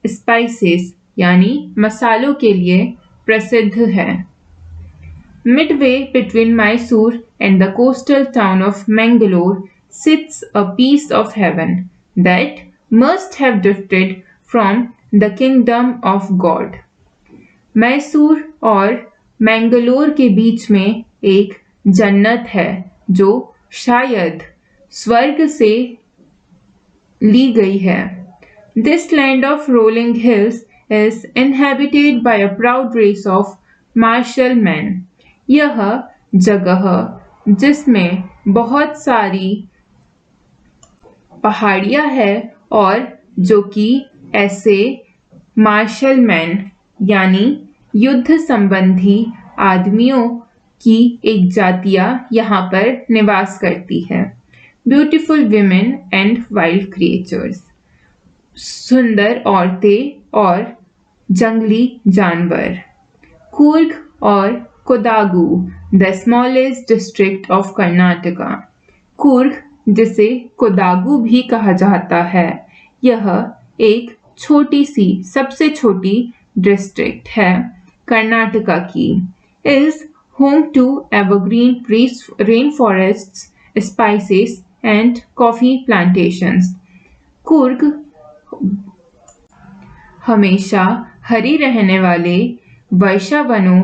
स्पाइसेस यानी मसालों के लिए प्रसिद्ध है। Midway between Mysore and the coastal town of Mangalore sits a piece of heaven that must have drifted from the kingdom of God. Mysore और मैंगलोर के बीच में एक जन्नत है जो शायद स्वर्ग से ली गई है. This land of rolling hills is inhabited by a proud race of martial men. यह जगह जिसमें बहुत सारी पहाड़ियां है और जो कि ऐसे मार्शल मैन यानी युद्ध संबंधी आदमियों की एक जातियां यहाँ पर निवास करती है. Beautiful women and wild creatures. सुंदर औरतें और जंगली जानवर. कूर्ग और Kodagu the smallest district of Karnataka. Coorg जिसे कोडागु भी कहा जाता है, यह एक छोटी सी सबसे छोटी डिस्ट्रिक्ट है कर्नाटका की. Is home to evergreen rain forests, spices and coffee plantations. Coorg हमेशा हरी रहने वाले वर्षावनों,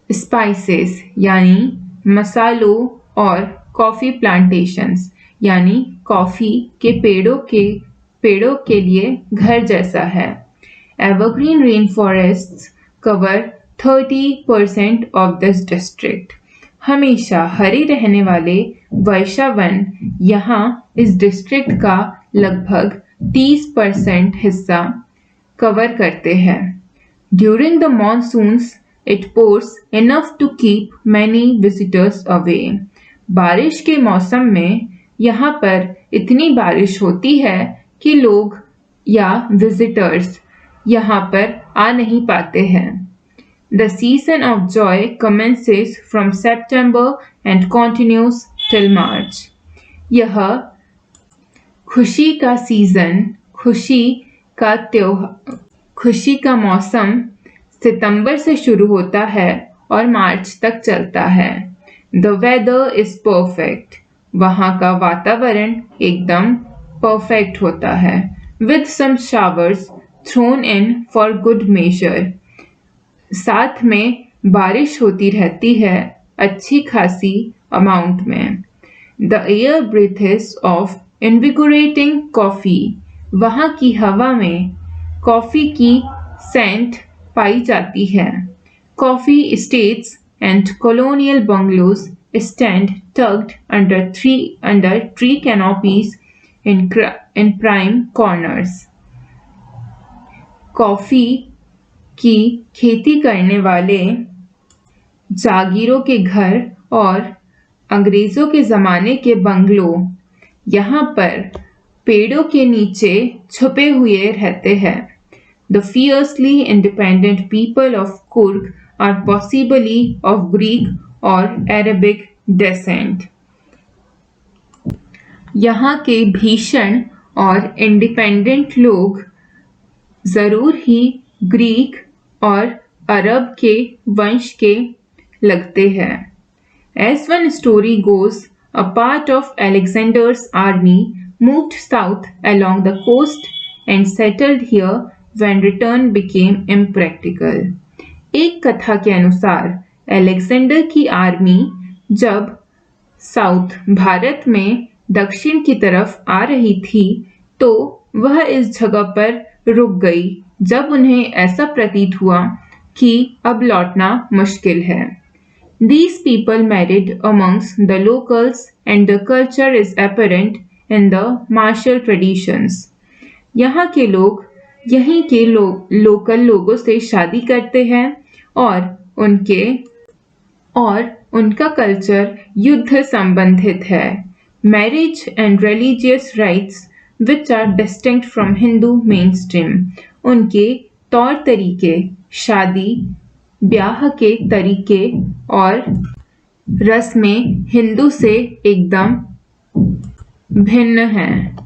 स्पाइसेस यानी मसालों और कॉफी प्लांटेशंस यानी कॉफी के पेड़ों के लिए घर जैसा है. Evergreen rain forests cover 30% of this district. हमेशा हरे रहने वाले वर्षावन यहाँ इस डिस्ट्रिक्ट का लगभग 30% हिस्सा कवर करते हैं. During the monsoons it pours enough to keep many visitors away. बारिश के मौसम में यहाँ पर इतनी बारिश होती है कि लोग या विजिटर्स यहाँ पर आ नहीं पाते हैं. The season of joy commences from September and continues till March. यह खुशी का सीजन, खुशी का मौसम सितंबर से शुरू होता है और मार्च तक चलता है. The weather is perfect. वहाँ का वातावरण एकदम परफेक्ट होता है. With some showers thrown in for good measure. साथ में बारिश होती रहती है अच्छी खासी अमाउंट में. The air breathes of invigorating coffee. वहाँ की हवा में कॉफी की सेंट पाई जाती है. Coffee estates and colonial bungalows stand tucked under tree canopies in prime corners. Coffee की खेती करने वाले जागीरों के घर और अंग्रेजों के ज़माने के बंगलो यहाँ पर पेड़ों के नीचे छुपे हुए रहते हैं. The fiercely independent people of Coorg are possibly of Greek or Arabic descent. यहाँ के भीषण और इंडिपेंडेंट लोग जरूर ही ग्रीक और अरब के वंश के लगते हैं. As one story goes, a part of Alexander's army moved south along the coast and settled here when return became impractical. एक कथा के अनुसार अलेक्जेंडर की आर्मी जब साउथ भारत में दक्षिण की तरफ आ रही थी तो वह इस जगह पर रुक गई जब उन्हें ऐसा प्रतीत हुआ कि अब लौटना मुश्किल है. These people married amongst the locals and the culture is apparent in the martial traditions. यहाँ के लोग यहीं के लोकल लोगों से शादी करते हैं और उनका कल्चर युद्ध संबंधित है. Marriage and religious rites which are distinct from Hindu mainstream. उनके तौर तरीके, शादी ब्याह के तरीके और रस्में हिंदू से एकदम भिन्न हैं.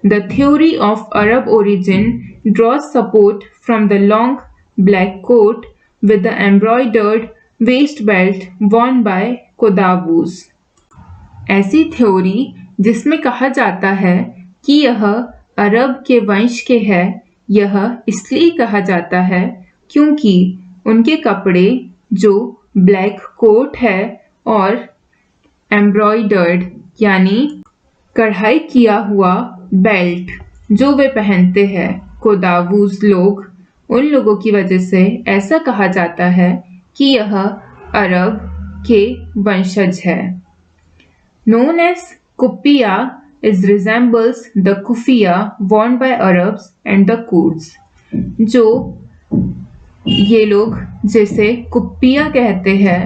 The theory of Arab origin draws support from the long black coat with the embroidered waist belt worn by Kodavus. ऐसी थ्योरी जिसमें कहा जाता है कि यह अरब के वंश के हैं यह इसलिए कहा जाता है क्योंकि उनके कपड़े जो ब्लैक कोट है और एम्ब्रॉयडर्ड यानी कढ़ाई किया हुआ बेल्ट जो वे पहनते हैं कोदावूज लोग, उन लोगों की वजह से ऐसा कहा जाता है कि यह अरब के वंशज है। Known as kufiya is resembles the kufiya worn by Arabs and the Kurds। जो ये लोग जैसे कुपिया कहते हैं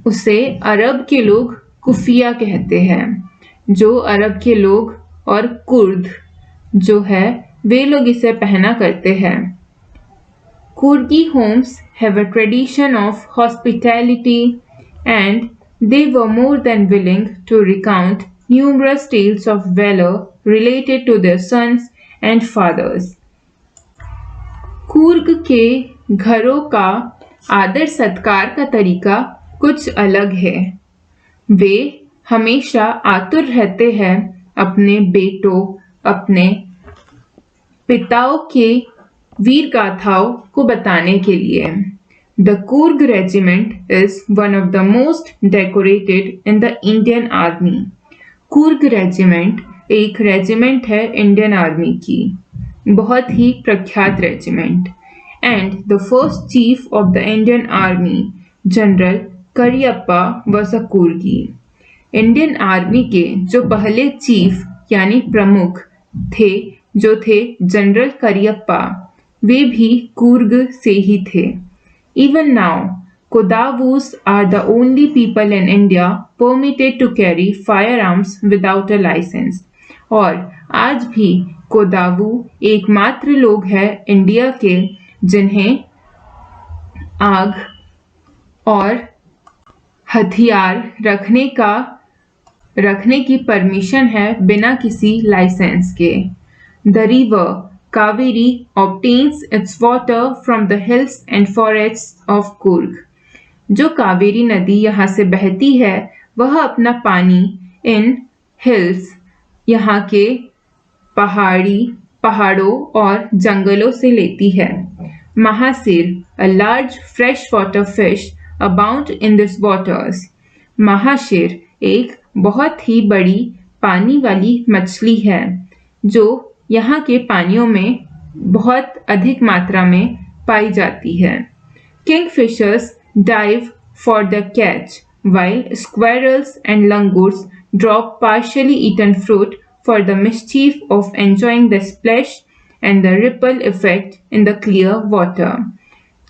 उसे अरब के लोग कुफिया कहते हैं। जो अरब के लोग और कुर्द जो है वे लोग इसे पहना करते हैं। Kurdi homes have a tradition of hospitality and they were more than willing to recount numerous tales of valor related to their sons and fathers। Coorg के घरों का आदर सत्कार का तरीका कुछ अलग है। वे हमेशा आतुर रहते हैं अपने बेटों, अपने पिताओं के वीर गाथाओं को बताने के लिए। The Kurg regiment is one of the most decorated in the Indian Army। Coorg regiment एक रेजिमेंट है इंडियन आर्मी की, बहुत ही प्रख्यात regiment. And the first chief of the Indian army general Cariappa was a कुर्गी। Indian army के जो पहले chief यानी प्रमुख थे जो थे जनरल करियप्पा, वे भी कुर्ग से ही थे। Even now, Kodavus are the only people in India permitted to carry firearms without a license। और आज भी कोदावू एकमात्र लोग हैं इंडिया के जिन्हें आग और हथियार रखने की परमिशन है बिना किसी लाइसेंस के। The river Kaveri obtains its water from the hills and forests of Kurg। जो कावेरी नदी यहाँ से बहती है वह अपना पानी इन हिल्स यहाँ के पहाड़ों और जंगलों से लेती है। महासिर a large freshwater fish abound in these waters। महाशिर एक बहुत ही बड़ी पानी वाली मछली है जो यहाँ के पानियों में बहुत अधिक मात्रा में पाई जाती है। Kingfishers dive for the catch while squirrels and langurs drop partially eaten fruit for the mischief of enjoying the splash and the ripple effect in the clear water।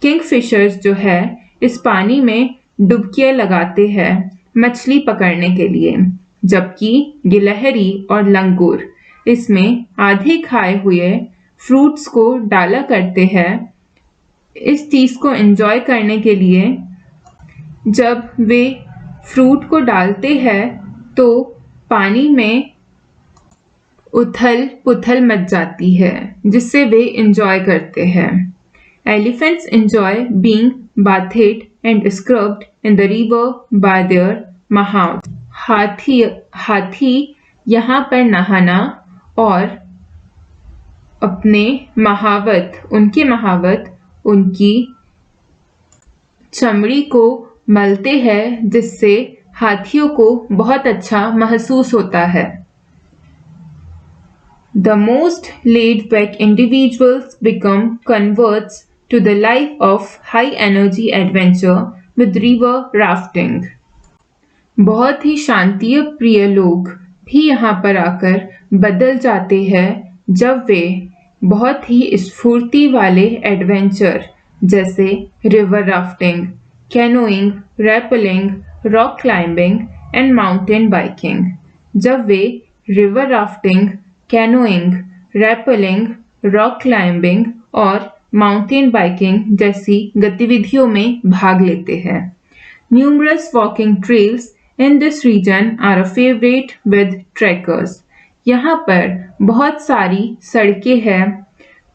Kingfishers जो है इस पानी में डुबकियां लगाते हैं मछली पकड़ने के लिए, जबकि गिलहरी और लंगूर इसमें आधे खाए हुए फ्रूट्स को डाला करते हैं इस चीज को एंजॉय करने के लिए। जब वे फ्रूट को डालते हैं तो पानी में उथल पुथल मच जाती है जिससे वे एंजॉय करते हैं। Elephants enjoy being bathed and scrubbed in the river by their mahouts। हाथी यहाँ पर नहाना और अपने महावत उनकी चमड़ी को मलते हैं जिससे हाथियों को बहुत अच्छा महसूस होता है। The most laid-back individuals become converts to the life of high-energy adventure with river rafting। बहुत ही शांति प्रिय लोग भी यहाँ पर आकर बदल जाते हैं जब वे बहुत ही स्फूर्ति वाले एडवेंचर जैसे river rafting, canoeing, rappelling, rock climbing and mountain biking. जब वे river rafting, canoeing, rappelling, rock climbing और माउंटेन बाइकिंग जैसी गतिविधियों में भाग लेते हैं। Numerous walking trails in this region are a favorite with trekkers। यहाँ पर बहुत सारी सड़कें हैं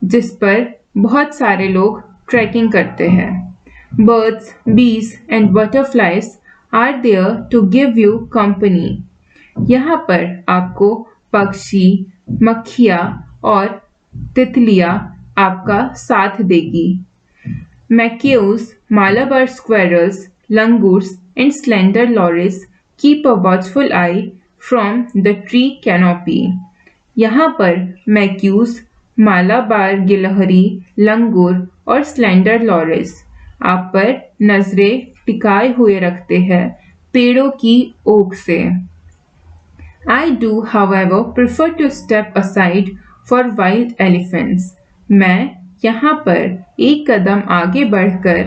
जिस पर बहुत सारे लोग ट्रैकिंग करते हैं। Birds, bees and butterflies are there to give you company। यहाँ पर आपको पक्षी, मक्खियाँ और तितलियां आपका साथ देगी। मैक्यूज, Malabar squirrels, langurs, and slender loris keep a watchful eye from the tree canopy. यहाँ पर मैक्यूज, मालाबार गिलहरी, लंगूर और स्लेंडर लॉरिस आप पर नजरें टिकाए हुए रखते हैं पेड़ों की ओक से। I do, however, prefer to step aside for wild elephants. मैं यहाँ पर एक कदम आगे बढ़कर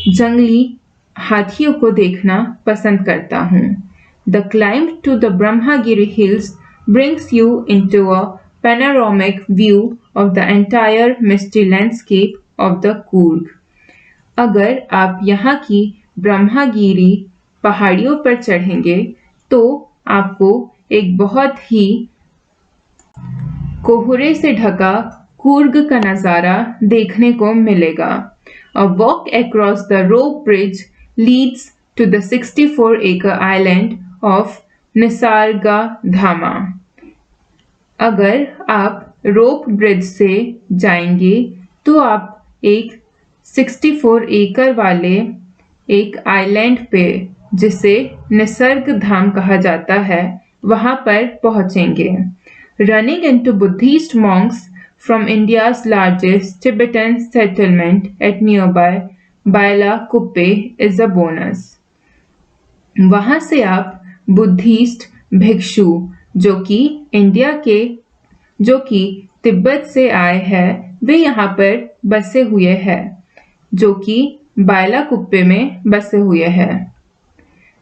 जंगली हाथियों को देखना पसंद करता हूँ। The climb to the Brahmagiri hills brings you into a panoramic view of the entire misty landscape of the Coorg. अगर आप यहाँ की ब्रह्मागिरी पहाड़ियों पर चढ़ेंगे तो आपको एक बहुत ही कोहरे से ढका कूर्ग का नजारा देखने को मिलेगा। A walk across the rope bridge leads to the 64-acre island of निसर्गधाम। अगर आप रोप ब्रिज से जाएंगे तो आप एक 64 एकड़ वाले एक आइलैंड पे, जिसे निसर्गधाम कहा जाता है, वहां पर पहुंचेंगे। Running into Buddhist monks from India's largest Tibetan settlement at nearby Bailakuppe is a bonus. वहां से आप बुद्धिस्ट भिक्षु जो कि तिब्बत से आए हैं, वे यहाँ पर बसे हुए हैं, जो कि बायलाकुप्पे में बसे हुए हैं।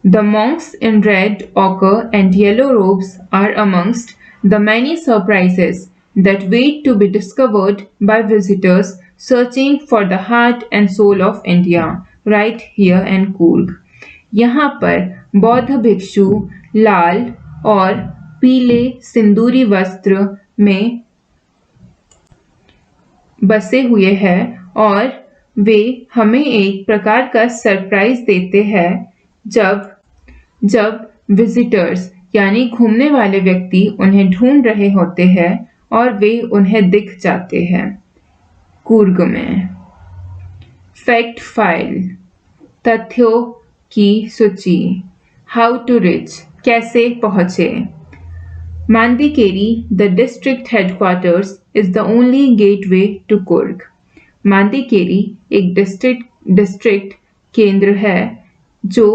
The monks in red, ochre and yellow robes are amongst the many surprises that wait to be discovered by visitors searching for the heart and soul of India right here in Coorg. यहाँ पर बौद्ध भिक्षु लाल और पीले सिंदूरी वस्त्र में बसे हुए हैं और वे हमें एक प्रकार का सरप्राइज देते हैं जब विजिटर्स यानी घूमने वाले व्यक्ति उन्हें ढूंढ रहे होते हैं और वे उन्हें दिख जाते हैं। कूर्ग में फैक्ट फाइल, तथ्यों की सूची। हाउ टू रीच, कैसे पहुंचे। Mandikeri, the district headquarters, is the only gateway to Coorg. Mandikeri एक डिस्ट्रिक्ट केंद्र है जो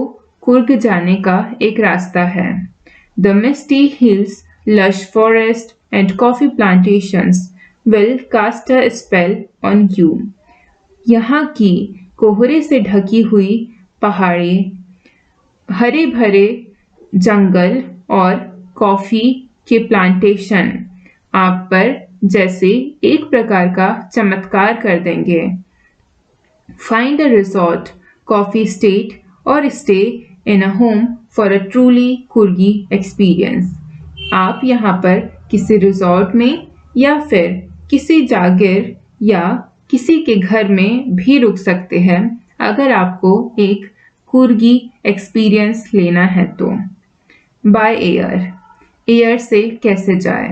कुर्ग जाने का एक रास्ता है। The misty hills, lush forest and coffee plantations will cast a spell on you. यहाँ की कोहरे से ढकी हुई पहाड़ें, हरे भरे जंगल और कॉफी के प्लांटेशन आप पर जैसे एक प्रकार का चमत्कार कर देंगे। Find a resort, coffee state or stay in a home for a truly Coorgi experience. आप यहाँ पर किसी रिजॉर्ट में या फिर किसी जागिर या किसी के घर में भी रुक सकते हैं अगर आपको एक कुर्गी एक्सपीरियंस लेना है तो। बाय एयर, एयर से कैसे जाए।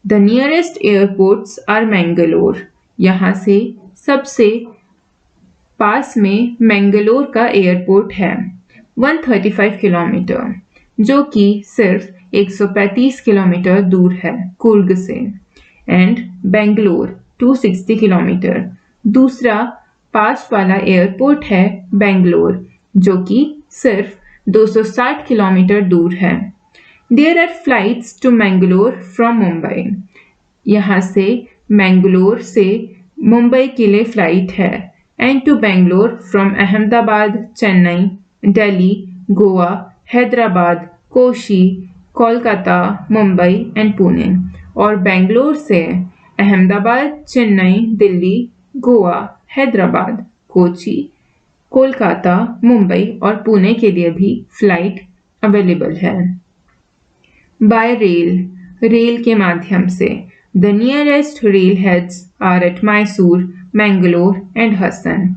The nearest airports are Mangalore. यहाँ से सबसे पास में मैंगलोर का एयरपोर्ट है 135 किलोमीटर, जो कि सिर्फ 135 किलोमीटर दूर है कुर्ग से। एंड बेंगलोर 260 किलोमीटर, दूसरा पास वाला एयरपोर्ट है बेंगलोर, जो कि सिर्फ 260 किलोमीटर दूर है। There are flights to Mangalore from Mumbai. यहाँ से मैंगलोर से मुंबई के लिए फ्लाइट है। And to Bangalore from Ahmedabad, Chennai, Delhi, Goa, Hyderabad, Kochi, Kolkata, Mumbai and Pune. और बेंगलोर से अहमदाबाद, चेन्नई, दिल्ली, गोवा, हैदराबाद, कोची, कोलकाता, मुंबई और पुणे के लिए भी फ्लाइट अवेलेबल है। बाय रेल, रेल के माध्यम से। The nearest rail heads are at Mysore, Mangalore and Hassan.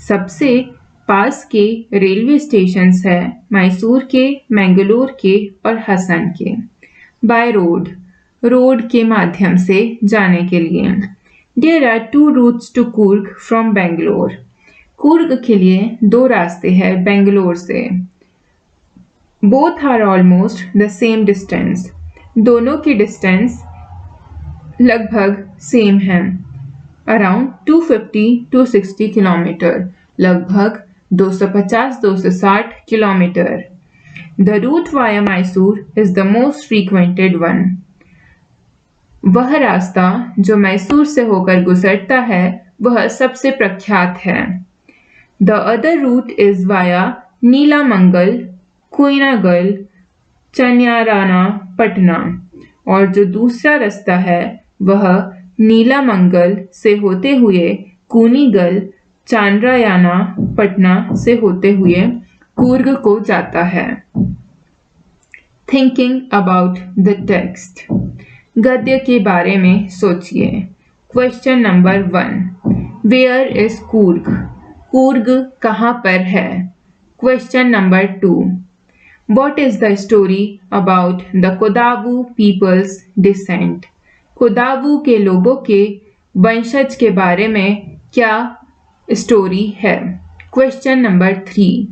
सबसे पास के रेलवे स्टेशंस है मैसूर के, मैंगलोर के और हसन के। बाय रोड, रोड के माध्यम से जाने के लिए। There are 2 routes to Coorg from Bangalore. Coorg के लिए 2 रास्ते हैं बेंगलोर से। Both are almost the same distance. दोनों की डिस्टेंस लगभग सेम है। Around 250 to 60 किलोमीटर, लगभग 250-260 kilometre. The route via Mysore is the most frequented one. वह रास्ता जो मैसूर से होकर गुजरता है वह सबसे प्रख्यात है। The other route is via नीलामंगल, कुइनागल, चन्याराना, Patna. और जो दूसरा रास्ता है वह नीलामंगल से होते हुए कुनीगल, चांद्रायाना, पटना से होते हुए कूर्ग को जाता है। Thinking about the text. गद्य के बारे में सोचिए। Question number 1, Where is Coorg? Coorg कहाँ पर है? Question number 2, What is the story about the Kodavu people's descent? कोदावू के लोगों के वंशज के बारे में क्या स्टोरी है? Question number 3,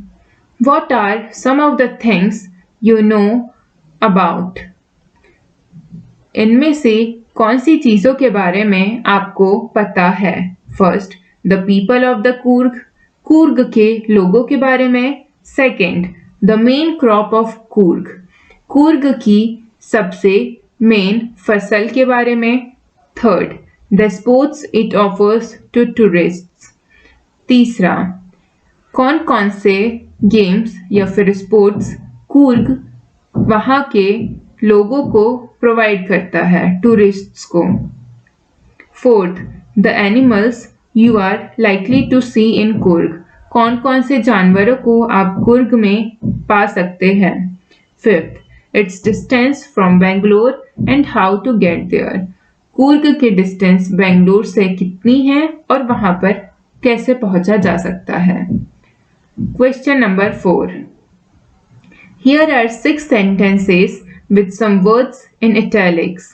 What are some of the things you know about? इनमें से कौन सी चीजों के बारे में आपको पता है? First, the people of the Coorg, Coorg के लोगों के बारे में। Second, the main crop of Coorg, Coorg की सबसे मेन फसल के बारे में। Third, the sports it offers to tourists, तीसरा, कौन कौन से गेम्स या फिर स्पोर्ट्स कूर्ग वहाँ के लोगों को प्रोवाइड करता है, टूरिस्ट्स को। Fourth, the animals you are likely to see in Coorg, कौन कौन से जानवरों को आप कूर्ग में पा सकते हैं। Fifth, its distance from Bangalore and how to get there, Coorg की डिस्टेंस बेंगलोर से कितनी है और वहां पर कैसे पहुंचा जा सकता है। Question number 4, here are 6 sentences with some words in italics.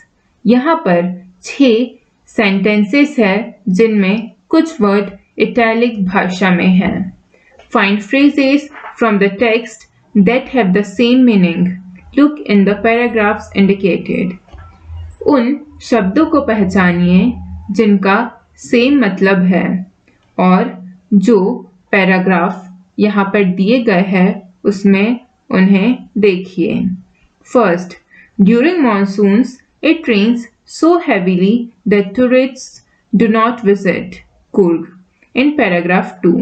यहाँ पर 6 sentences है जिनमें कुछ वर्ड इटैलिक भाषा में हैं। Find phrases from the text that have the same meaning. Look in the paragraphs indicated. उन शब्दों को पहचानिए जिनका सेम मतलब है और जो पैराग्राफ यहाँ पर दिए गए हैं उसमें उन्हें देखिए। First, during monsoons, it rains so heavily that tourists do not visit Coorg. In paragraph 2,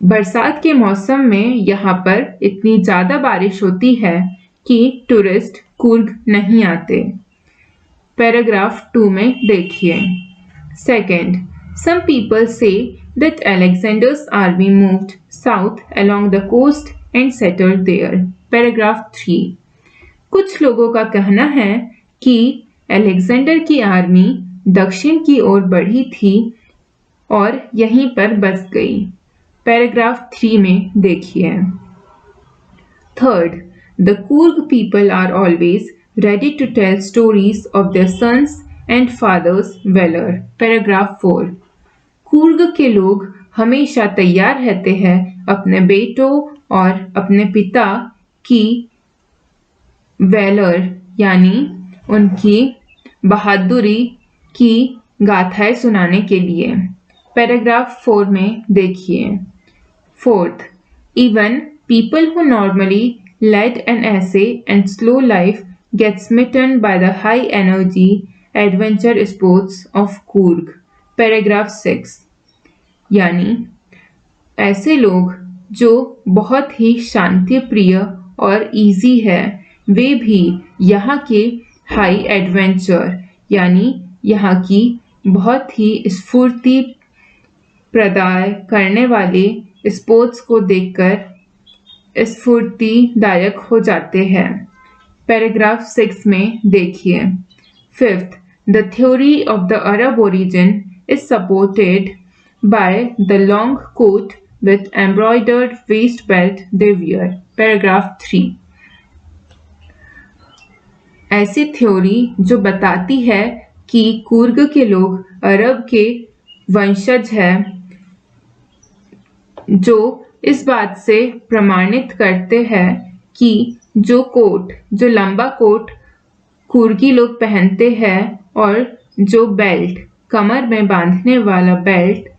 बरसात के मौसम में यहाँ पर इतनी ज़्यादा बारिश होती है कि टूरिस्ट कूर्ग नहीं आते। पैराग्राफ 2 में देखिए। Second, some people say that Alexander's army moved south along the coast and settled there. Paragraph 3, कुछ लोगों का कहना है कि अलेक्जेंडर की आर्मी दक्षिण की ओर बढ़ी थी और यहीं पर बस गई। पैराग्राफ 3 में देखिए। Third, the Coorg people are always ready to tell stories of their sons and fathers valour. Paragraph 4, Coorg के लोग हमेशा तैयार रहते हैं अपने बेटों और अपने पिता की वेलर यानी उनकी बहादुरी की गाथाएं सुनाने के लिए। पैराग्राफ 4 में देखिए। Fourth, even people who normally lead an easy and slow life get smitten by the high energy adventure sports of Coorg. Paragraph 6, यानी ऐसे लोग जो बहुत ही शांति प्रिय और इजी है वे भी यहाँ के हाई एडवेंचर यानी यहाँ की बहुत ही स्फूर्ति प्रदान करने वाले स्पोर्ट्स को देखकर स्फूर्तिदायक हो जाते हैं। पैराग्राफ 6 में देखिए। Fifth, the theory of the Arab origin is supported by the long coat with embroidered waist belt they wear. Paragraph 3, ऐसी थ्योरी जो बताती है कि कुर्ग के लोग अरब के वंशज हैं, जो इस बात से प्रमाणित करते हैं कि जो लंबा कोट कुर्गी लोग पहनते हैं और जो बेल्ट, कमर में बांधने वाला बेल्ट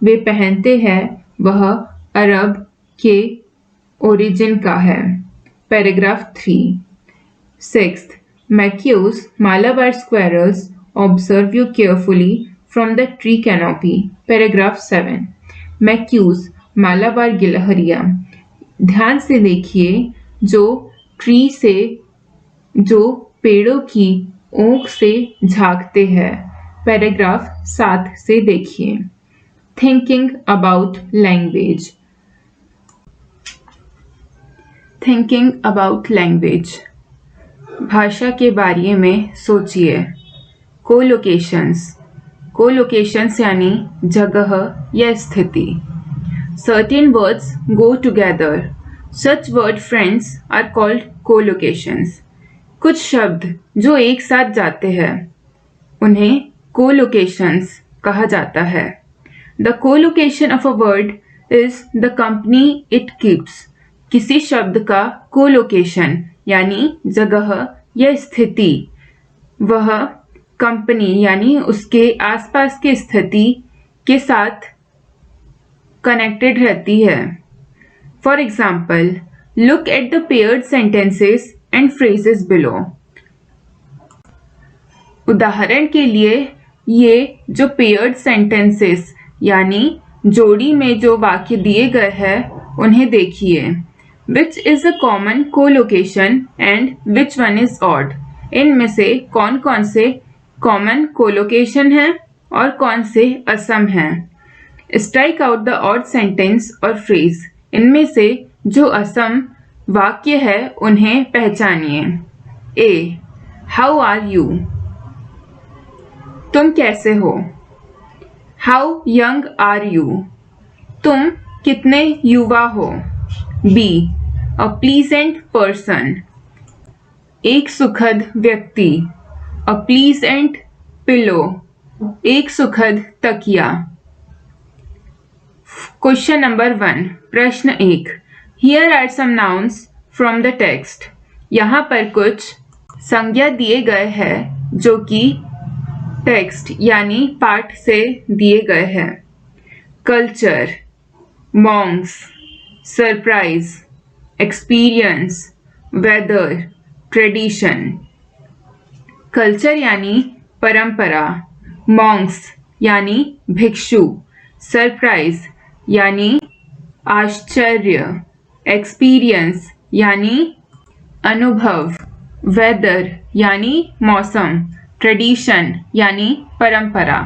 वे पहनते हैं, वह अरब के ओरिजिन का है। Paragraph 3। 6th, Macaws, Malabar squirrels observe you carefully from the tree canopy. Paragraph 7. Macaws, Malabar गिलहरियां, ध्यान से देखिए जो ट्री से, जो पेड़ों की ओंक से झांकते हैं। पैराग्राफ 7 से देखिए। Thinking about language. Thinking about language, भाषा के बारे में सोचिए। कोलोकेशंस, कोलोकेशंस यानी जगह या स्थिति। Certain words go together. Such word friends are called collocations. कुछ शब्द जो एक साथ जाते हैं उन्हें collocations कहा जाता है। The collocation of a word is the company it keeps. किसी शब्द का collocation यानी जगह या स्थिति वह कंपनी यानी उसके आसपास की स्थिति के साथ कनेक्टेड रहती है। For example, look at the paired sentences and phrases below. उदाहरण के लिए ये जो पेयर्ड सेंटेंसेस यानी जोड़ी में जो वाक्य दिए गए हैं उन्हें देखिए। Which is a common collocation and which one is odd. इनमें से कौन कौन से कॉमन कोलोकेशन हैं और कौन से असम हैं। Strike out the odd sentence और फ्रेज। इनमें से जो असम वाक्य है उन्हें पहचानिए। ए, हाउ आर यू, तुम कैसे हो। हाउ यंग आर यू, तुम कितने युवा हो। बी, अ प्लीजेंट पर्सन, एक सुखद व्यक्ति। अ प्लीजेंट पिलो, एक सुखद तकिया। क्वेश्चन नंबर 1, प्रश्न 1। Here are some nouns from the text. यहाँ पर कुछ संज्ञा दिए गए हैं जो कि टेक्स्ट यानी पाठ से दिए गए हैं। Culture, monks, surprise, experience, weather, tradition. Culture यानी परंपरा, मॉन्क्स यानी भिक्षु, सरप्राइज यानी आश्चर्य, एक्सपीरियंस यानी अनुभव, वेदर यानी मौसम, ट्रेडिशन यानी परंपरा।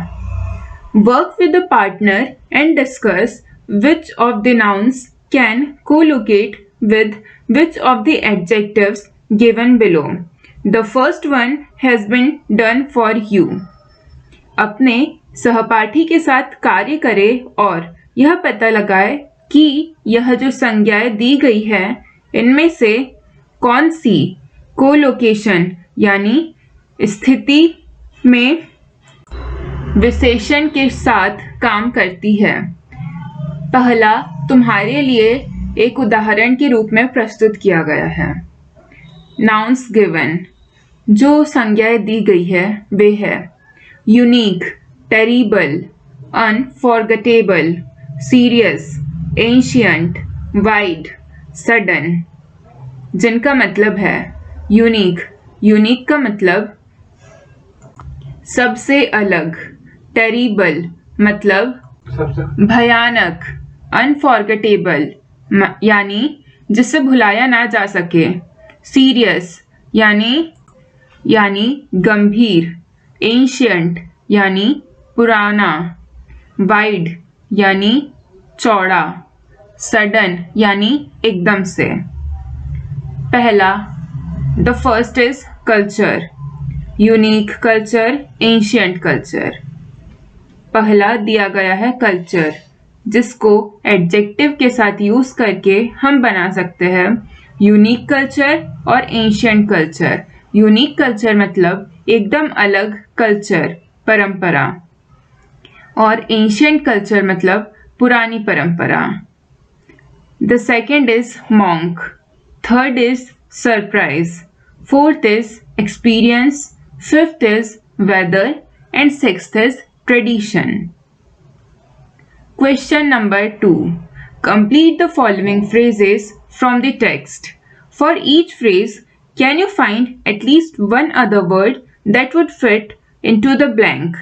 Work with the partner and discuss which of the nouns can collocate with which of the adjectives given below. The first one has been done for you. अपने सहपाठी के साथ कार्य करें और यह पता लगाए कि यह जो संज्ञाएं दी गई है इनमें से कौन सी कोलोकेशन यानी स्थिति में विशेषण के साथ काम करती है। पहला तुम्हारे लिए एक उदाहरण के रूप में प्रस्तुत किया गया है। नाउन्स गिवन, जो संज्ञाएं दी गई है वे है unique, terrible, unforgettable, serious, ancient, wide, sudden. जिनका मतलब है यूनिक, यूनिक का मतलब सबसे अलग, टेरिबल मतलब भयानक, अनफॉरगेटेबल यानी जिसे भुलाया ना जा सके, सीरियस यानी गंभीर, एंशियंट यानी पुराना, वाइड यानी चौड़ा, सडन यानी एकदम से। पहला, the first is culture, unique culture, ancient culture. पहला दिया गया है कल्चर, जिसको एडजेक्टिव के साथ यूज करके हम बना सकते हैं यूनिक कल्चर और एंशियंट कल्चर। यूनिक कल्चर मतलब एकदम अलग कल्चर, परंपरा। और एंशियंट कल्चर मतलब पुरानी परंपरा। The second is monk, third is surprise, fourth is experience, fifth is whether and sixth is tradition. Question number 2. Complete the following phrases from the text. For each phrase, can you find at least one other word that would fit into the blank?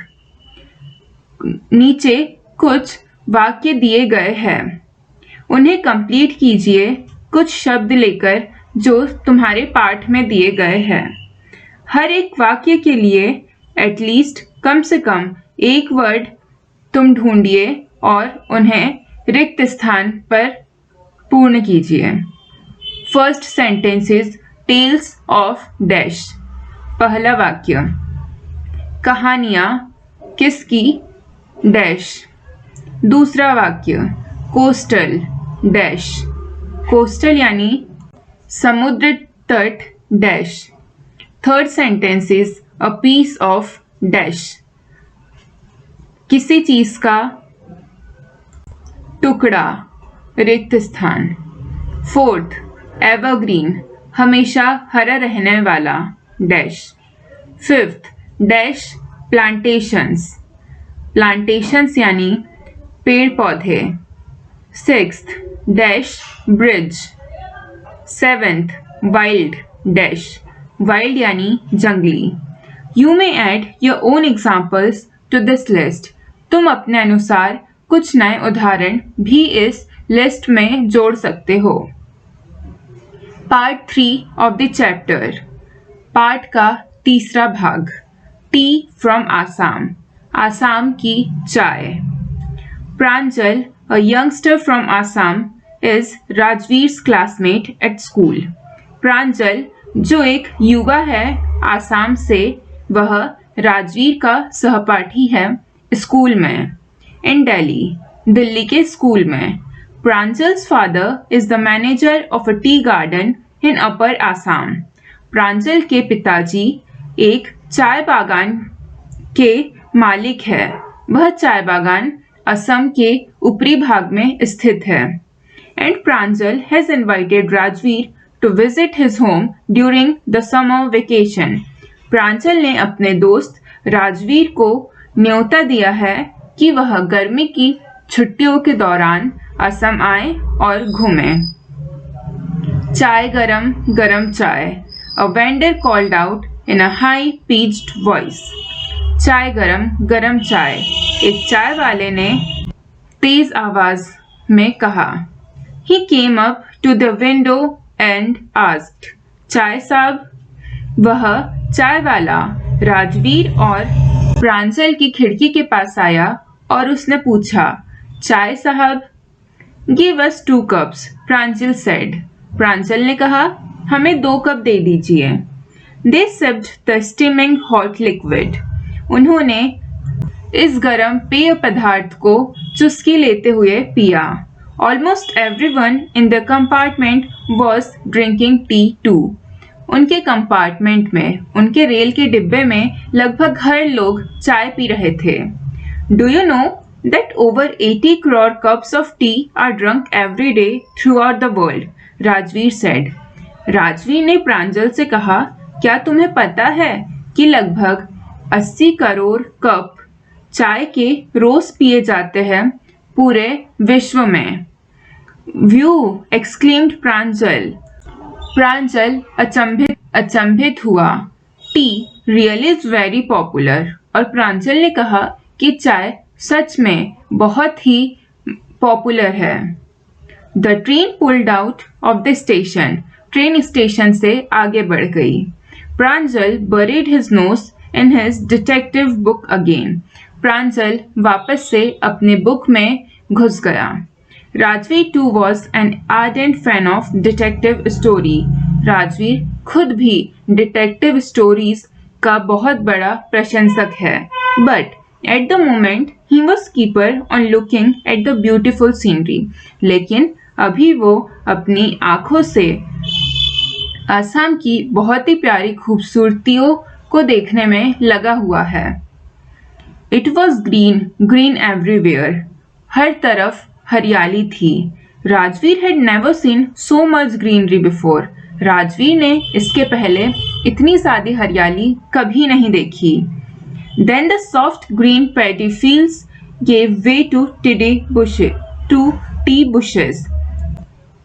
नीचे कुछ वाक्य दिए गए हैं, उन्हें complete कीजिए कुछ शब्द लेकर जो तुम्हारे पाठ में दिए गए हैं। हर एक वाक्य के लिए एटलीस्ट कम से कम एक वर्ड तुम ढूंढिए और उन्हें रिक्त स्थान पर पूर्ण कीजिए। First sentence is tells of dash. पहला वाक्य, कहानियाँ किसकी डैश। दूसरा वाक्य, कोस्टल डैश। कोस्टल यानी समुद्र तट dash. Third sentence is a piece of dash. किसी चीज का टुकड़ा, रिक्त स्थान। फोर्थ, एवरग्रीन, हमेशा हरा रहने वाला dash. Fifth, dash plantations. Plantations यानी पेड़ पौधे। Sixth, dash bridge. Seventh, wild dash. Wild यानी जंगली। You may add your own examples to this list. तुम अपने अनुसार कुछ नए उदाहरण भी इस लिस्ट में जोड़ सकते हो। पार्ट 3 ऑफ द चैप्टर, पाठ का तीसरा भाग, टी फ्रॉम आसाम, आसाम की चाय। Pranjal, a youngster from Assam, is Rajvir's classmate at school. Pranjal जो एक युवा है आसाम से, वह राजवीर का सहपाठी है स्कूल में। इन दिल्ली, दिल्ली के स्कूल में। Pranjal's father is the manager of a tea garden in upper Assam. Pranjal के पिताजी एक चाय बागान के मालिक है। वह चाय बागान असम के ऊपरी भाग में स्थित है। And Pranjal has invited Rajvir to visit his home during the summer vacation. Pranjal ने अपने दोस्त राजवीर को न्योता दिया है कि वह गर्मी की छुट्टियों के दौरान असम आए और घूमें। चाय गरम, गरम चाय। A vendor called out in a high-pitched voice. चाय गरम, गरम चाय। एक चाय वाले ने तेज आवाज में कहा। He came up to the window and asked, चाय साहब। वह चाय वाला राजवीर और प्रांजल की खिड़की के पास आया और उसने पूछा, चाय साहब। Give us 2 cups, प्रांजल said. प्रांजल ने कहा, हमें 2 कप दे दीजिए। They sipped the steaming hot liquid. उन्होंने इस गरम पेय पदार्थ को चुस्की लेते हुए पिया। Almost everyone in the compartment was drinking tea too. उनके कंपार्टमेंट में, उनके रेल के डिब्बे में लगभग हर लोग चाय पी रहे थे। Do you know that over 80 crore cups of tea are drunk every day throughout the world? Rajveer said. Rajveer ने प्रांजल से कहा, क्या तुम्हें पता है कि लगभग 80 करोड़ कप चाय के रोज पिए जाते हैं पूरे विश्व में? व्यू एक्सक्लेम्ड प्रांजल। प्रांजल अचंभित हुआ। T really is very popular. और प्रांजल ने कहा कि चाय सच में बहुत ही पॉपुलर है। The train pulled out of the station. Train station से आगे बढ़ गई। प्रांजल buried his nose in his detective book again. प्रांजल वापस से अपने बुक में घुस गया। Rajveer too was an ardent fan of detective story. Rajveer खुद भी डिटेक्टिव स्टोरीज का बहुत बड़ा प्रशंसक है। But at the moment he was keeper on looking at the beautiful scenery. लेकिन अभी वो अपनी आंखों से असम की बहुत ही प्यारी खूबसूरतियों को देखने में लगा हुआ है। It was green, green everywhere. हर तरफ हरियाली थी। Rajveer had never seen so much greenery before. Rajveer ने इसके पहले इतनी सारी हरियाली कभी नहीं देखी। Then the soft green paddy fields gave way to tea bushes.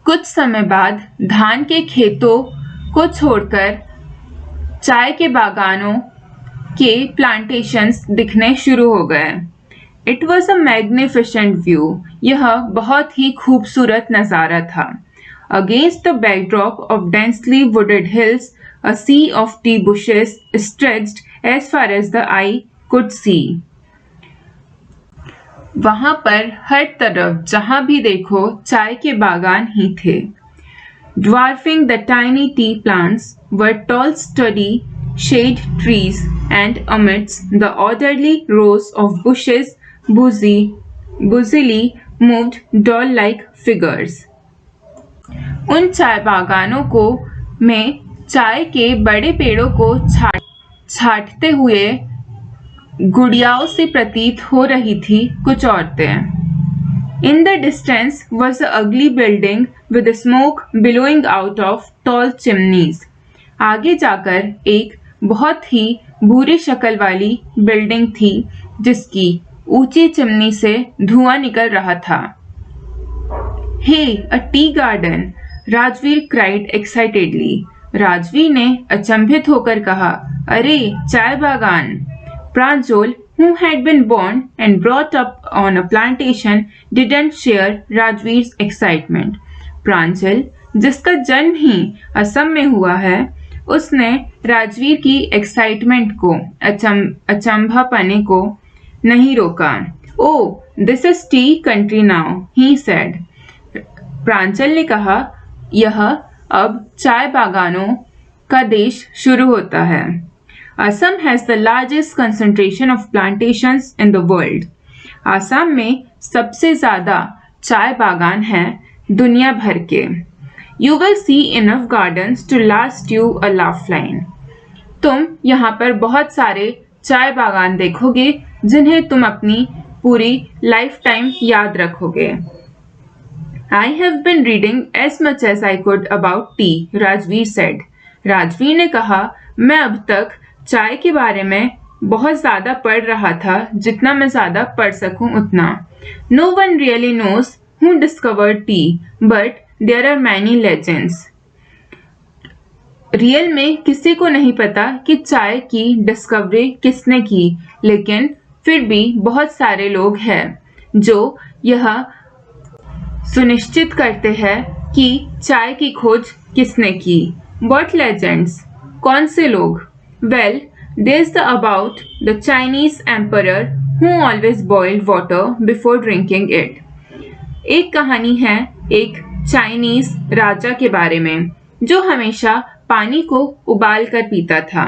कुछ समय बाद धान के खेतों को छोड़कर चाय के बागानों के प्लांटेशंस दिखने शुरू हो गए। It was a magnificent view. यह बहुत ही खूबसूरत नज़ारा था। Against the backdrop of densely wooded hills a sea of tea bushes stretched as far as the eye could see. वहां पर हर तरफ जहां भी देखो चाय के बागान ही थे। Dwarfing the tiny tea plants were tall sturdy shade trees, and amidst the orderly rows of bushes busily moved doll-like figures. उन चाय बागानों को में चाय के बड़े पेड़ों को छाटते हुए गुड़ियाओं से प्रतीत हो रही थी कुछ औरतें। In the distance was the ugly building with the smoke billowing out of tall chimneys. आगे जाकर एक बहुत ही बुरी शक्ल वाली बिल्डिंग थी जिसकी ऊंची चिमनी से धुआं निकल रहा था। Hey, a tea garden! Rajveer cried excitedly. Rajveer ने अचंभित होकर कहा, अरे चाय बागान! प्रांजल, who had been born and brought up on a plantation, didn't share Rajveer's excitement. प्रांजल, जिसका जन्म ही असम में हुआ है, उसने राजवीर की एक्साइटमेंट को अचंभापने को नहीं रोका। Oh, this is tea country now, he said. प्रांजल ने कहा, यह अब चाय बागानों का देश शुरू होता है। Assam has the largest concentration of plantations in the world. Assam में सबसे ज़्यादा चाय बागान हैं दुनिया भर के। You will see enough gardens to last you a lifeline. तुम यहाँ पर बहुत सारे चाय बागान देखोगे जिन्हें तुम अपनी पूरी लाइफ टाइम याद रखोगे। I have been reading as much as I could about tea, Rajveer said. Rajveer ने कहा, मैं अब तक चाय के बारे में बहुत ज़्यादा पढ़ रहा था जितना मैं ज़्यादा पढ़ सकूं उतना। No one really knows who discovered tea, but there are many legends. Real में किसी को नहीं पता कि चाय की डिस्कवरी किसने की, लेकिन फिर भी बहुत सारे लोग हैं जो यह सुनिश्चित करते हैं कि चाय की खोज किसने की। What legends? कौन से लोग? Well, there's about the Chinese emperor who always boiled water before drinking it. एक कहानी है एक चाइनीज राजा के बारे में जो हमेशा पानी को उबाल कर पीता था।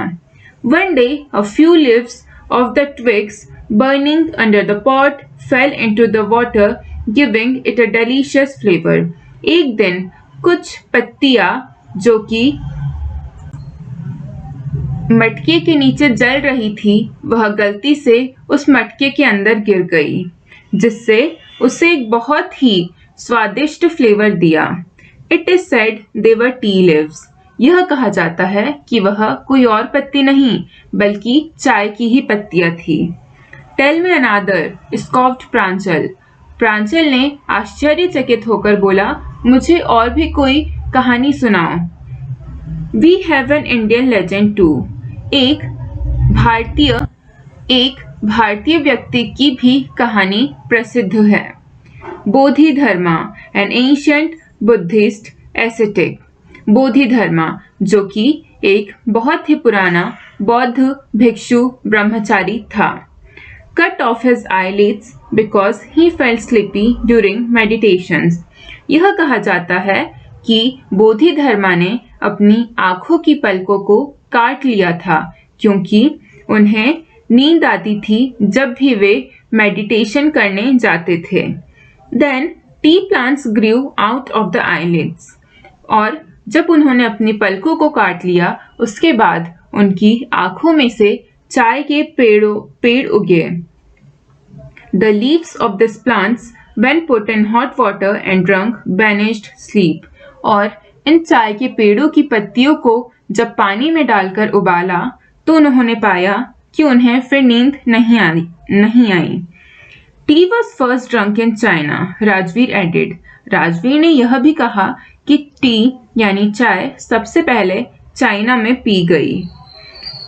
One day, a few leaves of the twigs burning under the pot fell into the water, giving it a delicious flavor. एक दिन कुछ पत्तियां जो कि मटके के नीचे जल रही थी वह गलती से उस मटके के अंदर गिर गई, जिससे उसे एक बहुत ही स्वादिष्ट फ्लेवर दिया। It is said they were tea leaves. यह कहा जाता है कि वह कोई और पत्ती नहीं बल्कि चाय की ही पत्तियां थी। टेल मी अनदर, स्कॉफ्ड प्रांजल। प्रांजल ने आश्चर्यचकित होकर बोला, मुझे और भी कोई कहानी सुनाओ। We have an Indian legend too. एक भारतीय व्यक्ति की भी कहानी प्रसिद्ध है। Bodhidharma, an ancient Buddhist ascetic. Bodhidharma जो कि एक बहुत ही पुराना बौद्ध भिक्षु ब्रह्मचारी था। Cut off his eyelids because he felt sleepy during meditations. यह कहा जाता है कि बोधि धर्मा ने अपनी आंखों की पलकों को काट लिया था क्योंकि उन्हें नींद आती थी जब भी वे मेडिटेशन करने जाते थे। Then tea plants grew out of the eyelids. और जब उन्होंने अपनी पलकों को काट लिया, उसके बाद उनकी आंखों में से चाय के पेड़ उगे। The leaves of these plants, when put in hot water and drunk, banished sleep. और इन चाय के पेड़ों की पत्तियों को जब पानी में डालकर उबाला तो उन्होंने पाया कि उन्हें फिर नींद नहीं आई। Tea was first drunk in China, Rajveer added. Rajveer ने यह भी कहा कि टी यानी चाय सबसे पहले चाइना में पी गई।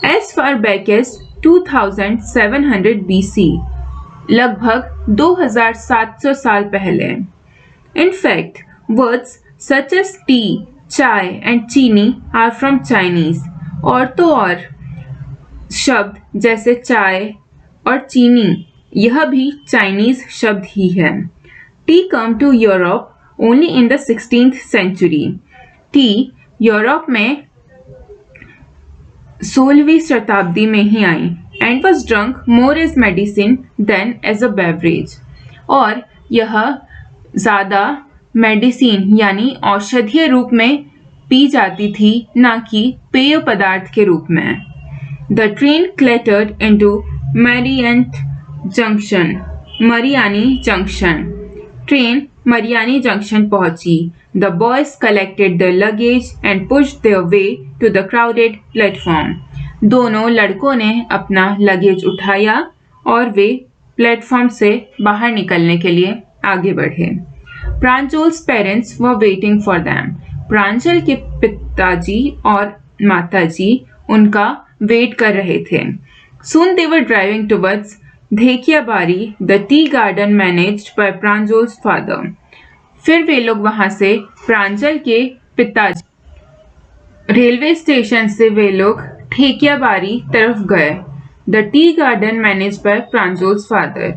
As far back as 2700 BC, लगभग 2700 साल पहले। In fact, words such as tea, चाय and चीनी are from Chinese. और तो और शब्द जैसे चाय और चीनी यह भी चाइनीज शब्द ही है। Tea came to Europe only in the 16th century. T Europe में 16वीं शताब्दी में ही आई and was drunk more as medicine than as a beverage. और यह ज़्यादा मेडिसिन यानी औषधीय रूप में पी जाती थी, ना कि पेय पदार्थ के रूप में। The train clattered into Mariani Junction. Train Mariani junction पहुंची। The boys collected their luggage and pushed their way to the crowded platform. दोनों लड़कों ने अपना लगेज उठाया और वे प्लेटफॉर्म से बाहर निकलने के लिए आगे बढ़े। Pranjal's parents were waiting for them. प्रांजल के पिताजी और माताजी उनका वेट कर रहे थे। Soon they were driving towards धेकियाबारी, the tea garden managed by Pranjal's father. फिर वे लोग वहां से प्रांजल के पिताजी रेलवे स्टेशन से वे लोग ठेकियाबारी तरफ गए। The tea garden managed by Pranjal's father.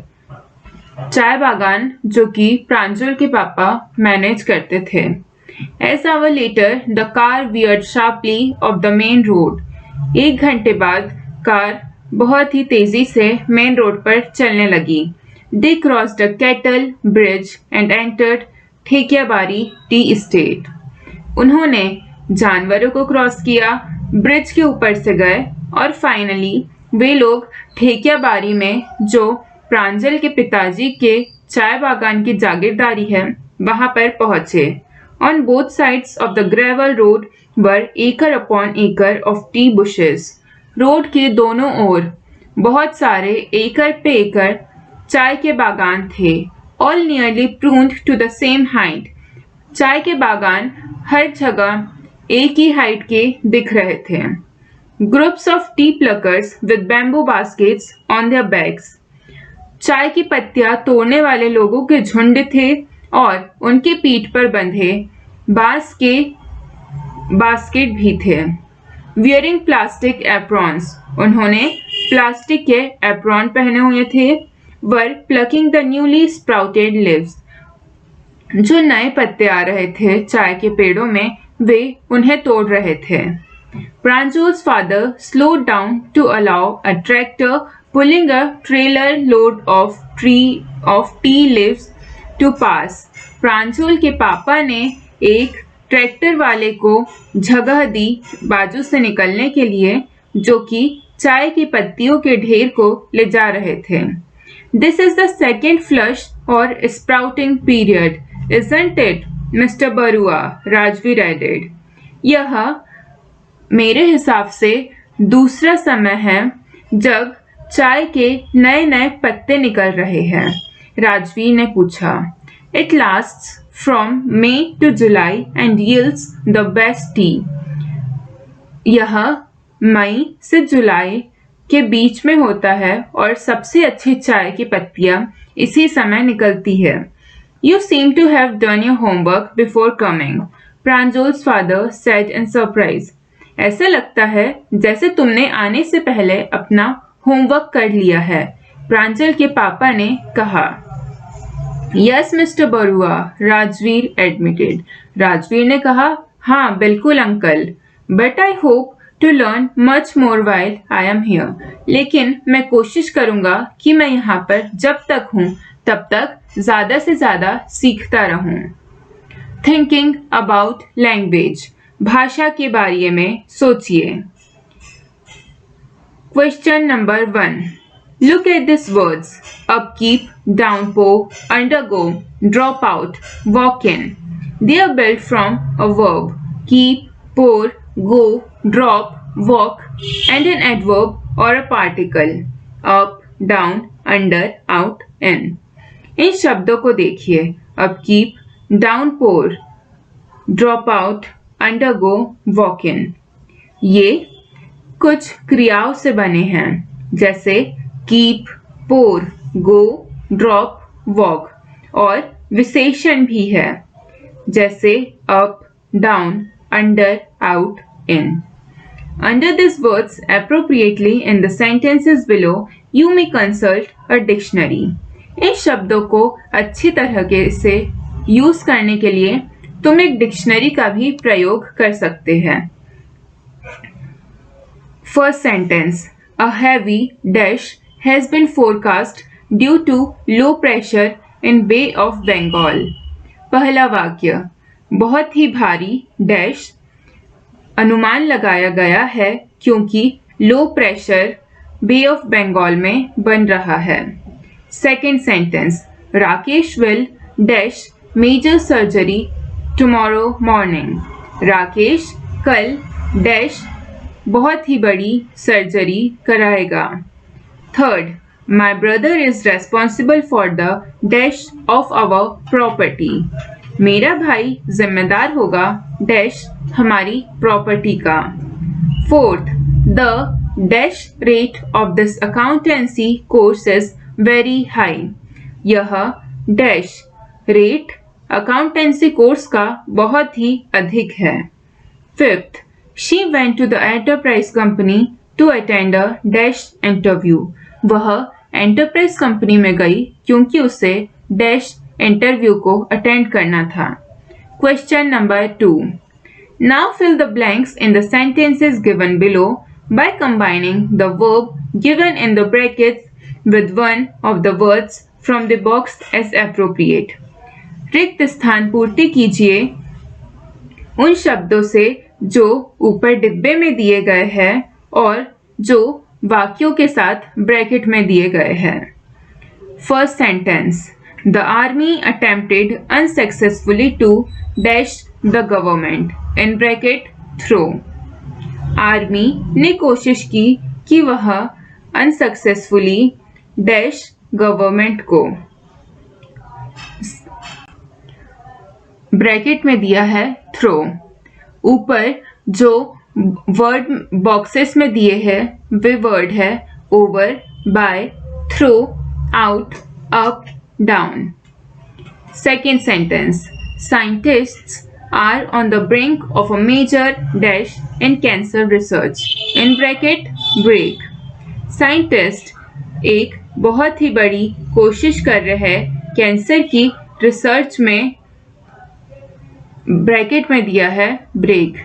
चाय बागान जो कि प्रांजल के पापा मैनेज करते थे। As hour later, the car veered sharply off the main road. 1 घंटे बाद कार बहुत ही तेजी से मेन रोड पर चलने लगी। They crossed a cattle bridge and entered Thekiabari tea estate. उन्होंने जानवरों को क्रॉस किया, ब्रिज के ऊपर से गए और फाइनली वे लोग ठेकियाबारी में जो प्रांजल के पिताजी के चाय बागान की जागीरदारी है वहां पर पहुंचे। On both sides of the gravel road were acre upon acre of tea bushes. Road के दोनों ओर बहुत सारे एकड़ पे एकड़ चाय के बागान थे। All nearly pruned to the same height. चाय के बागान हर जगह एक ही हाइट के दिख रहे थे। Groups of tea pluckers with bamboo baskets on their backs. चाय की पत्तियां तोड़ने वाले लोगों के झुंड थे और उनके पीठ पर बंधे बांस के बास्केट भी थे। Wearing plastic aprons. उन्होंने प्लास्टिक के एप्रॉन पहने हुए थे। Were plucking the newly sprouted leaves. जो नए पत्ते आ रहे थे चाय के पेड़ों में वे उन्हें तोड़ रहे थे। Pranjal's father slowed down to allow a tractor pulling a trailer load of tea leaves to pass. प्रांजल के पापा ने एक ट्रैक्टर वाले को जगह दी बाजू से निकलने के लिए जो कि चाय की पत्तियों के ढेर को ले जा रहे थे। This is the second flush or sprouting period, isn't it, Mr. Barua? Rajveer added. यह मेरे हिसाब से दूसरा समय है जब चाय के नए नए पत्ते निकल रहे हैं, राजवीर ने पूछा। It lasts from May to July and yields the best tea. यह मई से जुलाई के बीच में होता है और सबसे अच्छी चाय की पत्तियां इसी समय निकलती है। You seem to have done your homework before coming, Pranjal's father said in surprise. ऐसा लगता है जैसे तुमने आने से पहले अपना होमवर्क कर लिया है, प्रांजल के पापा ने कहा। Yes, Mr. Barua, Rajveer admitted. Rajveer ने कहा, हाँ बिल्कुल uncle. But I hope to learn much more while I am here. लेकिन मैं कोशिश करूंगा कि मैं यहाँ पर जब तक हूँ तब तक ज़्यादा से ज़्यादा सीखता रहूँ। Thinking about language. भाषा के बारे में सोचिए। Question number 1, look at this words: upkeep, downpour, undergo, drop out, walk in. They are built from a verb: keep, pour, go, drop, walk, and an adverb or a particle: up, down, under, out, in. इन शब्दों को देखिए: upkeep, downpour, drop out, undergo, walk in. ये कुछ क्रियाओं से बने हैं, जैसे कीप, पोर, गो, ड्रॉप, वॉक, और विशेषण भी है, जैसे up, down, under, out, in. Under these words appropriately in the sentences below, you may consult a dictionary. इन शब्दों को अच्छी तरह से यूज करने के लिए तुम एक डिक्शनरी का भी प्रयोग कर सकते हैं. First sentence: a heavy dash has been forecast due to low pressure in Bay of Bengal. पहला वाक्य: बहुत ही भारी डैश अनुमान लगाया गया है क्योंकि low pressure bay of Bengal में बन रहा है. Second sentence: Rakesh will dash major surgery tomorrow morning. Rakesh कल डैश बहुत ही बड़ी सर्जरी कराएगा. Third: my brother is responsible for the dash of our property. मेरा भाई जिम्मेदार होगा डैश हमारी प्रॉपर्टी का. Fourth: the dash rate of this accountancy course is very high. यह डैश रेट अकाउंटेंसी कोर्स का बहुत ही अधिक है. Fifth: She went to the enterprise company to attend a dash interview. वह एंटरप्राइज कंपनी में गई क्योंकि उसे डैश इंटरव्यू को अटेंड करना था. Question number 2. Now fill the blanks in the sentences given below by combining the verb given in the brackets with one of the words from the box as appropriate. रिक्त स्थान पूर्ति कीजिए उन शब्दों से जो ऊपर डिब्बे में दिए गए हैं और जो वाक्यों के साथ ब्रैकेट में दिए गए हैं. First sentence: the army attempted unsuccessfully to dash the government in bracket throw. आर्मी ने कोशिश की कि वह अनसक्सेसफुली डैश गवर्नमेंट को. ब्रैकेट में दिया है थ्रो. ऊपर जो वर्ड बॉक्सेस में दिए हैं वे वर्ड है over, by, throw, out, up, down. Second sentence: scientists are on the brink of a major dash in cancer research in bracket break. Scientist एक बहुत ही बड़ी कोशिश कर रहे हैं कैंसर की रिसर्च में. ब्रैकेट में दिया है break.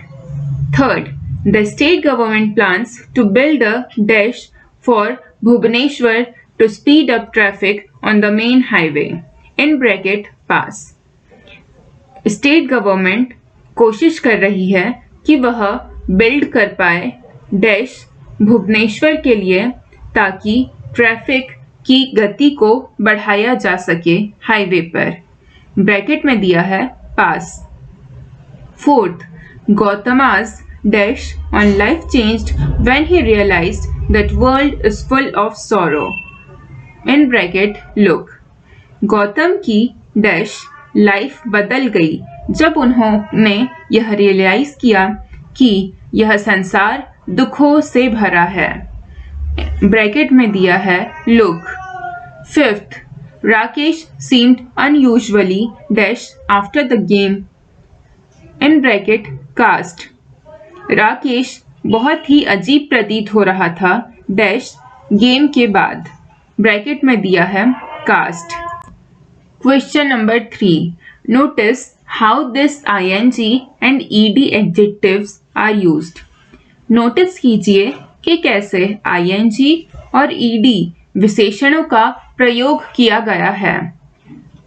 Third: the state government plans to build a dash for Bhubaneswar to speed up traffic on the main highway in bracket pass. State government कोशिश कर रही है कि वह बिल्ड कर पाए डैश भुवनेश्वर के लिए ताकि ट्रैफिक की गति को बढ़ाया जा सके हाईवे पर. ब्रैकेट में दिया है पास. Fourth, Gautama's dash on life changed when he realized that world is full of sorrow. In bracket look. Gautam की डैश लाइफ बदल गई जब उन्होंने यह रियलाइज किया कि यह संसार दुखों से भरा है. ब्रैकेट में दिया है look. Fifth: Rakesh seemed unusually dash after the game in bracket cast. Rakesh बहुत ही अजीब प्रतीत हो रहा था डैश गेम के बाद. ब्रैकेट में दिया है cast. Question number 3. Notice how this ing and ed adjectives are used. Notice कीजिए कि कैसे ing और ed विशेषणों का प्रयोग किया गया है.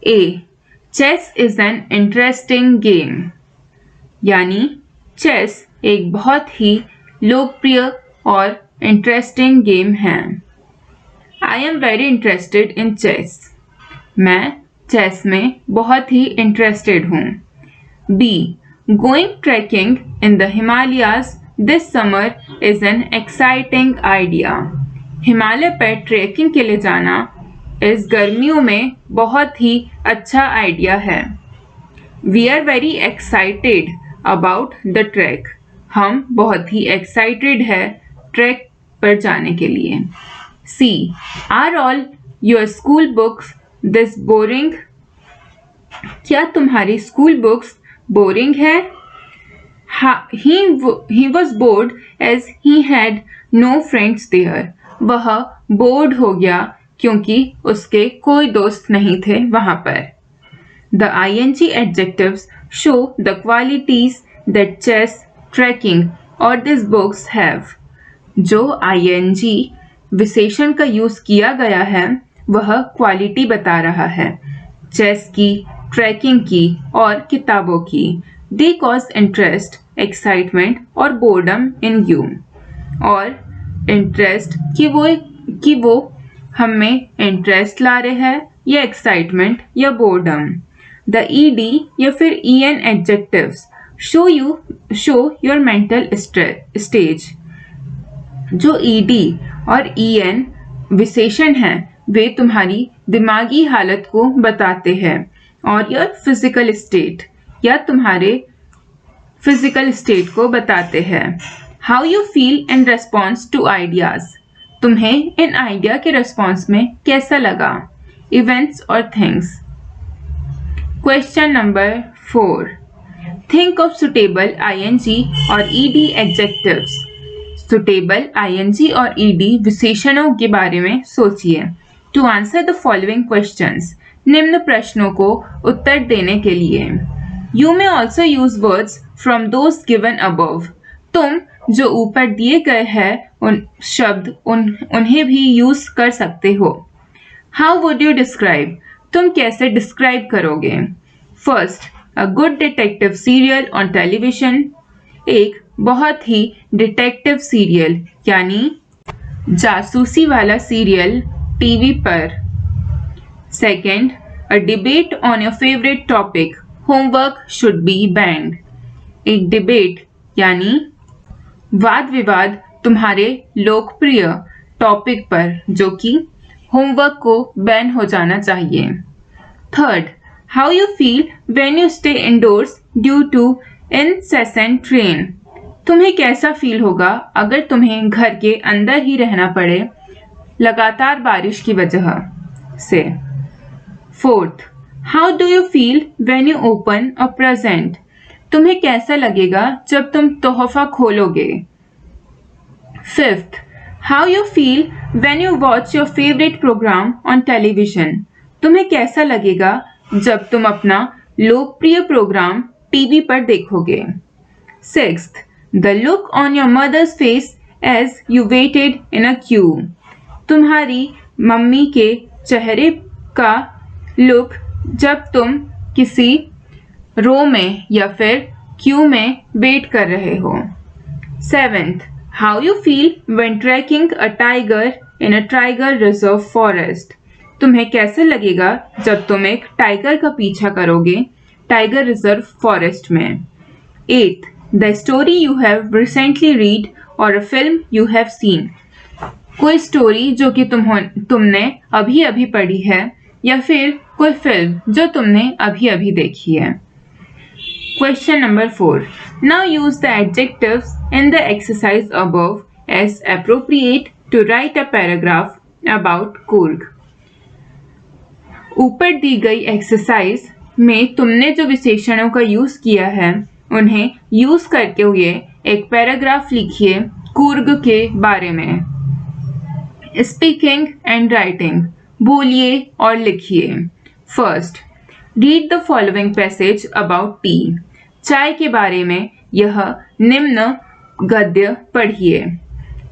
A. Chess is an interesting game. यानी चेस एक बहुत ही लोकप्रिय और इंटरेस्टिंग गेम है। I am very interested in chess. मैं चेस में बहुत ही इंटरेस्टेड हूँ। B. Going trekking in the Himalayas this summer is an exciting idea. Himalaya पर ट्रैकिंग के लिए जाना इस गर्मियों में बहुत ही अच्छा आइडिया है। We are very excited about the trek. हम बहुत ही एक्साइटेड है ट्रैक पर जाने के लिए। C. Are all your school books this boring? क्या तुम्हारी स्कूल बुक्स बोरिंग है? He was bored as he had no friends there. वह बोर्ड हो गया क्योंकि उसके कोई दोस्त नहीं थे वहां पर। The ing adjectives show the qualities that chess, trekking or these books have. जो ing विशेषण का यूज किया गया है वह क्वालिटी बता रहा है चेस की, ट्रैकिंग की और किताबों की। They cause interest, excitement और boredom in you. और इंटरेस्ट कि वो हमें इंटरेस्ट ला रहे हैं या एक्साइटमेंट या बोर्डम। द ed या फिर en adjectives show your mental stage. जो ed और en विशेषण हैं वे तुम्हारी दिमागी हालत को बताते हैं और योर फिजिकल स्टेट या तुम्हारे फिजिकल स्टेट को बताते हैं। How you feel in response to ideas. तुम्हें इन आइडिया के रेस्पॉन्स में कैसा लगा? इवेंट्स और things. Question number 4। Think of suitable ing और ed एडजेक्टिव्स। सुटेबल ing और ed विशेषणों के बारे में सोचिए। To answer the following questions, निम्न प्रश्नों को उत्तर देने के लिए। You may also use words from those given above. तुम जो ऊपर दिए गए हैं उन शब्द उन्हें भी यूज कर सकते हो। How would you describe. तुम कैसे डिस्क्राइब करोगे? First, a good detective serial on television. एक बहुत ही डिटेक्टिव सीरियल यानी जासूसी वाला सीरियल टीवी पर। Second, a debate on your favorite topic. Homework should be banned. एक डिबेट यानी वाद विवाद तुम्हारे लोकप्रिय टॉपिक पर जो कि होमवर्क को बैन हो जाना चाहिए। Third, how you feel when you stay indoors due to incessant rain. तुम्हें कैसा फील होगा अगर तुम्हें घर के अंदर ही रहना पड़े लगातार बारिश की वजह से। Fourth, how do you feel when you open a present. तुम्हें कैसा लगेगा जब तुम तोहफा खोलोगे। Fifth, how you feel when you watch your favourite programme on television. तुम्हें कैसा लगेगा जब तुम अपना लोकप्रिय प्रोग्राम टीवी पर देखोगे। Sixth, the look on your mother's face as you waited in a queue. तुम्हारी मम्मी के चेहरे का लुक जब तुम किसी रो में या फिर क्यू में वेट कर रहे हो। Seventh, how you feel when tracking a tiger in a tiger reserve forest. तुम्हें कैसे लगेगा जब तुम एक टाइगर का पीछा करोगे टाइगर रिजर्व फॉरेस्ट में। Eighth, the story you have recently read or a film you have seen. कोई स्टोरी जो कि तुमने अभी अभी पढ़ी है या फिर कोई फिल्म जो तुमने अभी अभी देखी है। Question number 4। Now use the adjectives in the exercise above as appropriate to write a paragraph about Coorg. ऊपर दी गई एक्सरसाइज में तुमने जो विशेषणों का यूज किया है उन्हें यूज करते हुए एक पैराग्राफ लिखिए कूर्ग के बारे में। स्पीकिंग एंड राइटिंग, बोलिए और लिखिए। First, read the following passage about tea. चाय के बारे में यह निम्न गद्य पढ़िए।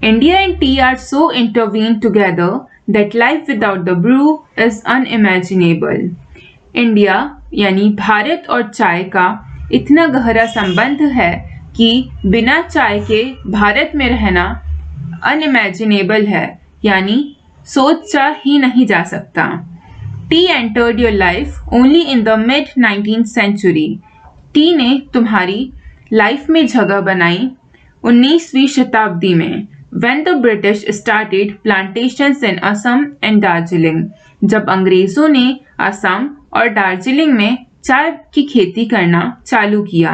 India and tea are so intertwined together that life without the brew is unimaginable. India यानी भारत और चाय का इतना गहरा संबंध है कि बिना चाय के भारत में रहना अनइमेजिनेबल है, यानी सोचा ही नहीं जा सकता। Tea entered your life only in the mid 19th century. Tea ने तुम्हारी लाइफ में जगह बनाई 19वीं शताब्दी में, when the British started plantations in Assam and Darjeeling, जब अंग्रेजों ने असम और दार्जिलिंग में चाय की खेती करना चालू किया।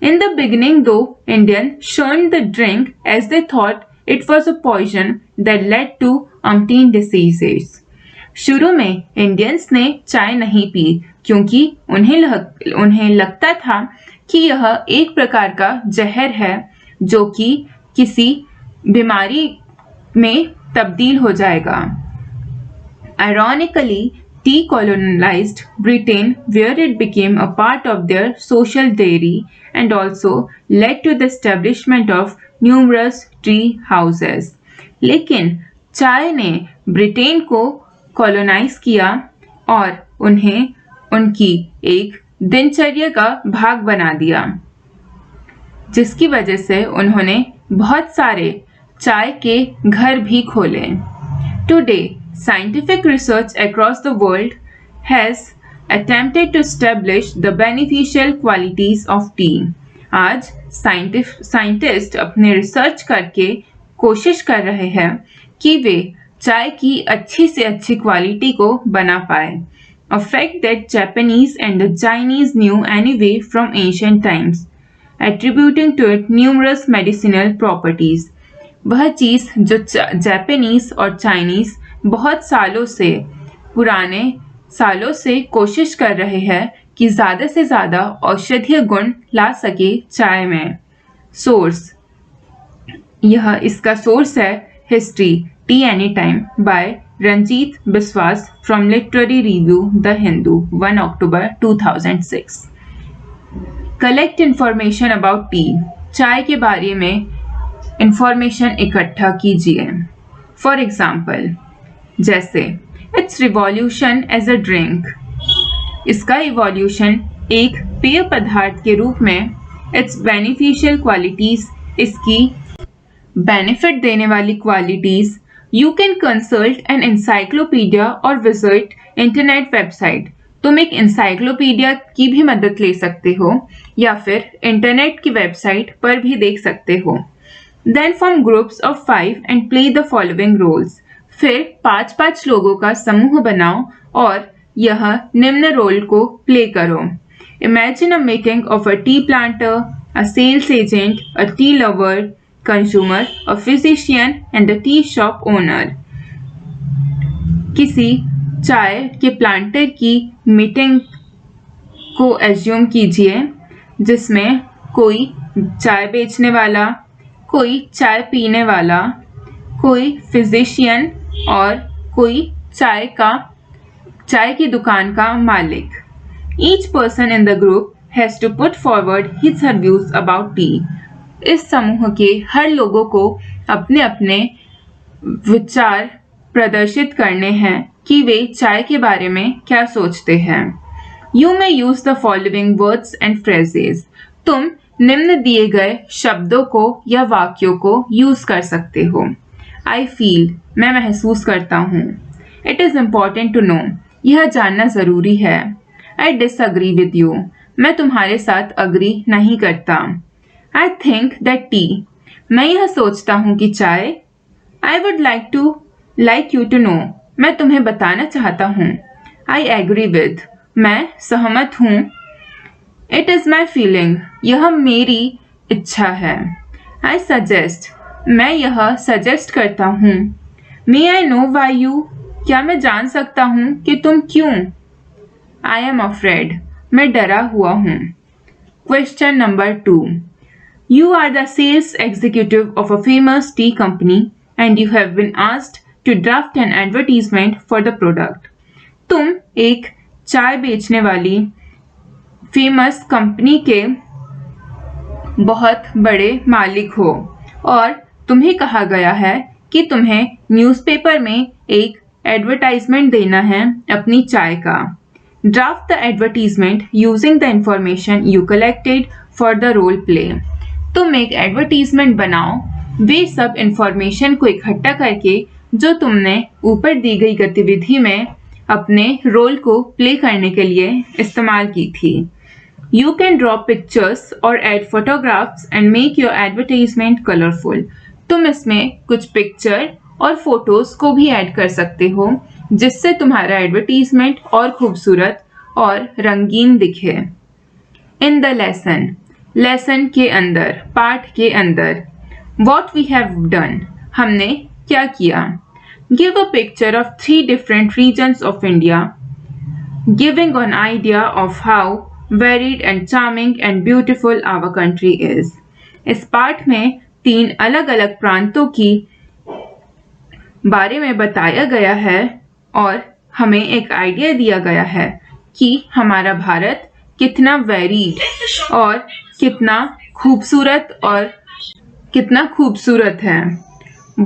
In the beginning, though, Indians shunned the drink as they thought it was a poison that led to umpteen diseases. शुरू में इंडियंस ने चाय नहीं पी क्योंकि उन्हें लगता था कि यह एक प्रकार का जहर है जो कि किसी बीमारी में तब्दील हो जाएगा। Ironically, tea colonized Britain where it became a part of their social dairy and also led to the establishment of numerous tea houses. लेकिन चाय ने ब्रिटेन को कॉलोनाइज किया और उन्हें उनकी एक दिनचर्या का भाग बना दिया, जिसकी वजह से उन्होंने बहुत सारे चाय के घर भी खोले। Today, scientific research across the world has attempted to establish the beneficial qualities of tea. आज साइंटिस्ट अपने रिसर्च करके कोशिश कर रहे हैं कि वे चाय की अच्छी से अच्छी क्वालिटी को बना पाए, a fact that Japanese and the Chinese knew anyway from ancient times, attributing to it numerous medicinal properties. वह चीज़ जो जापानीज और चाइनीज बहुत पुराने सालों से कोशिश कर रहे हैं कि ज़्यादा से ज़्यादा औषधीय गुण ला सके चाय में। सोर्स, इसका सोर्स है history tea any time by Ranjit Biswas from literary review the Hindu 1 October 2006। Collect information about tea. चाय के बारे में इंफॉर्मेशन इकट्ठा कीजिए। फॉर एग्जाम्पल, जैसे its revolution as a drink, इसका इवोल्यूशन एक पेय पदार्थ के रूप में, इट्स बेनिफिशियल क्वालिटीज, इसकी बेनिफिट देने वाली qualities. You can consult an encyclopedia और विजिट इंटरनेट वेबसाइट, तुम एक इंसाइक्लोपीडिया की भी मदद ले सकते हो या फिर इंटरनेट की वेबसाइट पर भी देख सकते हो। Then form groups of 5 and play the following roles. फिर 5-5 लोगों का समूह बनाओ और यह निम्न रोल को प्ले करो। Imagine a meeting of a tea planter, a sales agent, a tea lover, consumer, a physician and a tea shop owner. किसी चाय के प्लांटर की मीटिंग को एज्यूम कीजिए जिसमें कोई चाय बेचने वाला, कोई चाय पीने वाला, कोई फिजिशियन और कोई चाय की दुकान का मालिक। Each person in the group has to put forward his or her views about tea. इस समूह के हर लोगों को अपने अपने विचार प्रदर्शित करने हैं कि वे चाय के बारे में क्या सोचते हैं। You may use the following words and phrases. तुम निम्न दिए गए शब्दों को या वाक्यों को यूज कर सकते हो। आई फील, मैं महसूस करता हूँ। It is important to know, यह जानना ज़रूरी है। आई डिसअग्री विद यू, मैं तुम्हारे साथ अग्री नहीं करता। आई थिंक दैट टी, मैं यह सोचता हूँ कि चाय। I would like you to know, मैं तुम्हें बताना चाहता हूँ। आई एग्री विद, मैं सहमत हूँ। इट इज़ माई फीलिंग, यह मेरी इच्छा है। आई सजेस्ट, मैं यह सजेस्ट करता हूँ। मे आई नो वाई यू, क्या मैं जान सकता हूँ कि तुम क्यों। आई एम अफ्रेड, मैं डरा हुआ हूँ। Question number 2, you are the sales executive of a famous tea company and you have been asked to draft an advertisement for the product. तुम एक चाय बेचने वाली फेमस कंपनी के बहुत बड़े मालिक हो और तुम्हें कहा गया है कि तुम्हें न्यूज़पेपर में एक एडवर्टाइजमेंट देना है अपनी चाय का। Draft the advertisement using the information you collected for the role play. तुम एक एडवर्टीजमेंट बनाओ वे सब इंफॉर्मेशन को इकट्ठा करके जो तुमने ऊपर दी गई गतिविधि में अपने रोल को प्ले करने के लिए इस्तेमाल की थी। You can draw pictures or add photographs and make your advertisement colorful. तुम इसमें कुछ पिक्चर और फोटोज को भी ऐड कर सकते हो जिससे तुम्हारा एडवर्टीजमेंट और खूबसूरत और रंगीन दिखे। In the lesson के अंदर, पाठ के अंदर, what we have done, हमने क्या किया? Give a picture of 3 different regions of India, giving an idea of how varied and charming and beautiful our country is. इस पाठ में 3 अलग-अलग प्रांतों की बारे में बताया गया है और हमें एक आइडिया दिया गया है कि हमारा भारत कितना वेरीड और कितना खूबसूरत है।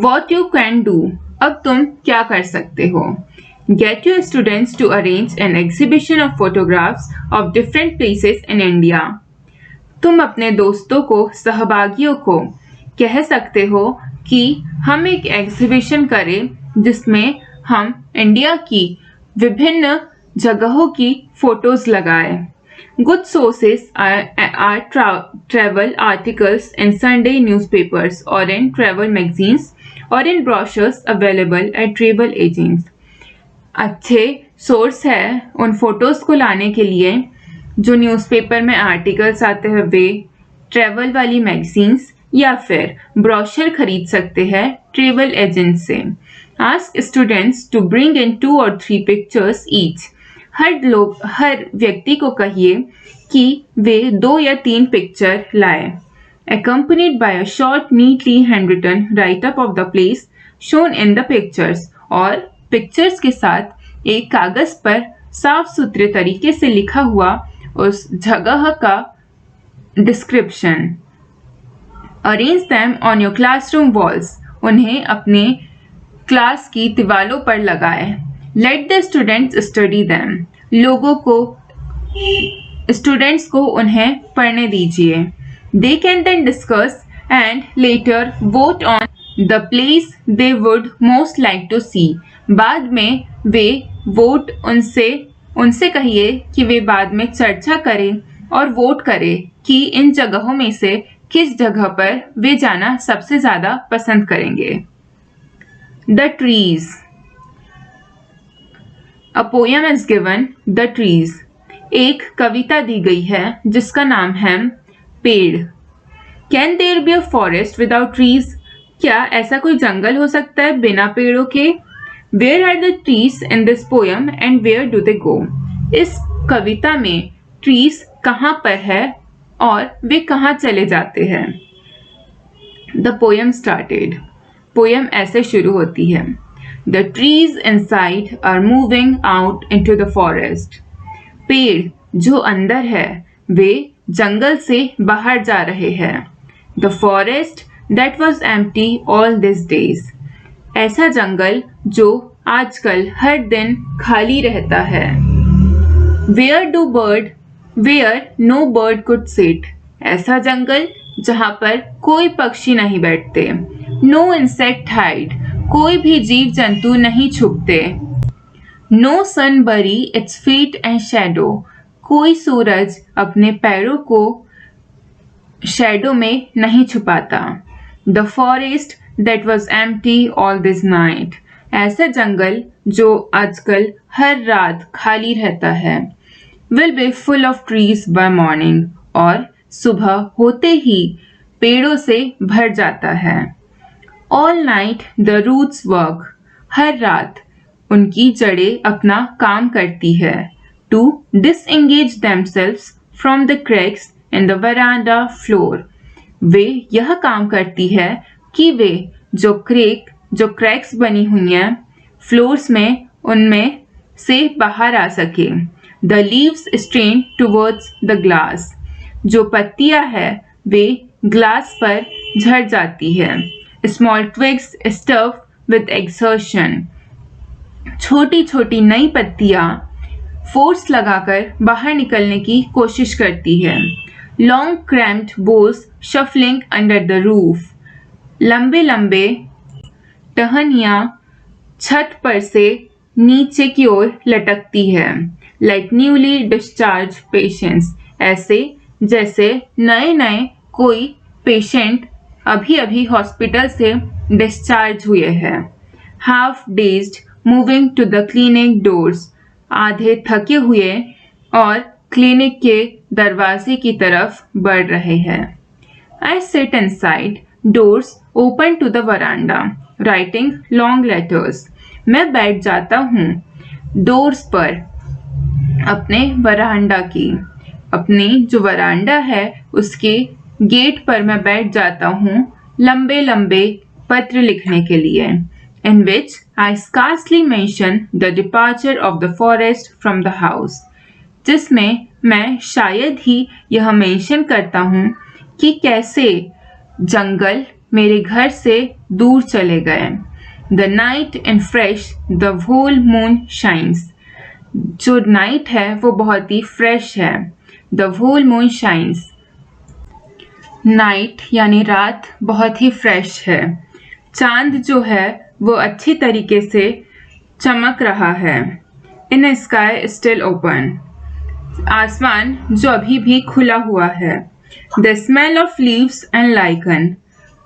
What you can do, अब तुम क्या कर सकते हो? Get your students to arrange an exhibition of photographs of different places in India. तुम अपने दोस्तों को, सहभागियों को कह सकते हो कि हम एक एग्जीबिशन करें जिसमें हम इंडिया की विभिन्न जगहों की फोटोज लगाएं। Good sources are travel articles in Sunday newspapers or in travel magazines or in brochures available at travel agents. अच्छे सोर्स है उन फोटोज़ को लाने के लिए जो न्यूज़पेपर में आर्टिकल्स आते हैं वे, ट्रैवल वाली मैगजीन्स या फिर ब्रोशर खरीद सकते हैं ट्रैवल एजेंट से। Ask students to bring in 2 or 3 pictures each. हर व्यक्ति को कहिए कि वे 2 या 3 पिक्चर लाए। Accompanied by a short, neatly handwritten write-up of the place shown in the pictures, और पिक्चर्स के साथ एक कागज पर साफ सुथरे तरीके से लिखा हुआ उस जगह का description. Arrange them on your classroom walls, उन्हें अपने क्लास की दीवारों पर लगाए। Let the students study them, students को उन्हें पढ़ने दीजिए। They can then discuss and later vote on the place they would most like to see. बाद में वे वोट उनसे कहिए कि वे बाद में चर्चा करें और वोट करें कि इन जगहों में से किस जगह पर वे जाना सबसे ज़्यादा पसंद करेंगे। The trees. A poem is given, The Trees. एक कविता दी गई है जिसका नाम है पेड़। Can there be a forest without trees? क्या ऐसा कोई जंगल हो सकता है बिना पेड़ों के? Where are the trees in this poem and where do they go? इस कविता में trees कहाँ पर है और वे कहाँ चले जाते हैं? The poem started. पोएम ऐसे शुरू होती है। The trees inside are moving out into the forest. पेड़ जो अंदर है वे जंगल से बाहर जा रहे हैं। The forest that was empty all these days. ऐसा जंगल जो आजकल हर दिन खाली रहता है। Where no bird could sit. ऐसा जंगल जहाँ पर कोई पक्षी नहीं बैठते। No insect hide. कोई भी जीव जंतु नहीं छुपते। No sun bury its feet and shadow. कोई सूरज अपने पैरों को शैडो में नहीं छुपाता। The forest that was empty all this night. ऐसा जंगल जो आजकल हर रात खाली रहता है। Will be full of trees by morning. और सुबह होते ही पेड़ों से भर जाता है। All night the roots work. हर रात उनकी जड़ें अपना काम करती है। To disengage themselves from the cracks in the veranda floor. वे यह काम करती है कि वे जो क्रैक्स बनी हुई हैं फ्लोर्स में उनमें से बाहर आ सके। The leaves strain towards the glass. जो पत्तियां है वे ग्लास पर झड़ जाती है। Small twigs stuff with exertion. छोटी छोटी नई पत्तियां फोर्स लगाकर बाहर निकलने की कोशिश करती है। long cramped bows shuffling under the roof. लंबे लंबे टहनियाँ छत पर से नीचे की ओर लटकती है. Like newly discharged patients, ऐसे जैसे नए नए कोई पेशेंट अभी अभी हॉस्पिटल से डिस्चार्ज हुए हैं. Half dazed, moving to the clinic doors, आधे थके हुए और क्लिनिक के दरवाजे की तरफ बढ़ रहे हैं. I sit inside, doors open to the veranda, writing long letters. मैं बैठ जाता हूँ डोर्स पर अपने वरांडा की. अपनी जो वरांडा है उसके गेट पर मैं बैठ जाता हूँ लंबे लंबे पत्र लिखने के लिए. In which I scarcely mention the departure of the forest from the house, जिसमें मैं शायद ही यह मेंशन करता हूँ कि कैसे जंगल मेरे घर से दूर चले गए. The night and fresh, the whole moon shines. जो नाइट है वो बहुत ही फ्रेश है. The whole moon shines. Night यानी रात बहुत ही फ्रेश है. चांद जो है वो अच्छी तरीके से चमक रहा है. In a sky still open. आसमान जो अभी भी खुला हुआ है. The smell of leaves and lichen.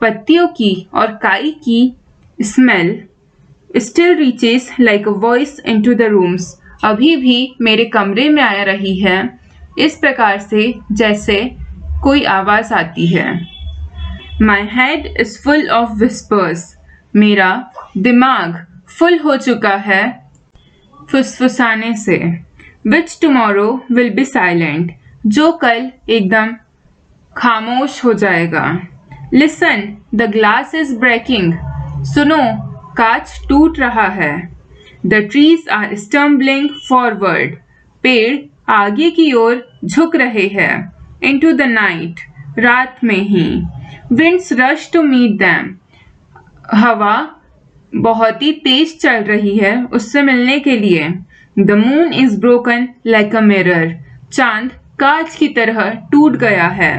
पत्तियों की और काई की smell still reaches like a voice into the rooms. अभी भी मेरे कमरे में आ रही है इस प्रकार से जैसे कोई आवाज आती है. My head is full of whispers. मेरा दिमाग फुल हो चुका है फुसफुसाने से. Which tomorrow will be silent. जो कल एकदम खामोश हो जाएगा. Listen, the glass is breaking. सुनो, कांच टूट रहा है. The trees are stumbling forward. पेड़ आगे की ओर झुक रहे हैं. Into the night. रात में ही. Winds rush to meet them. हवा बहुत ही तेज चल रही है उससे मिलने के लिए. The moon is broken like a mirror. चांद कांच की तरह टूट गया है.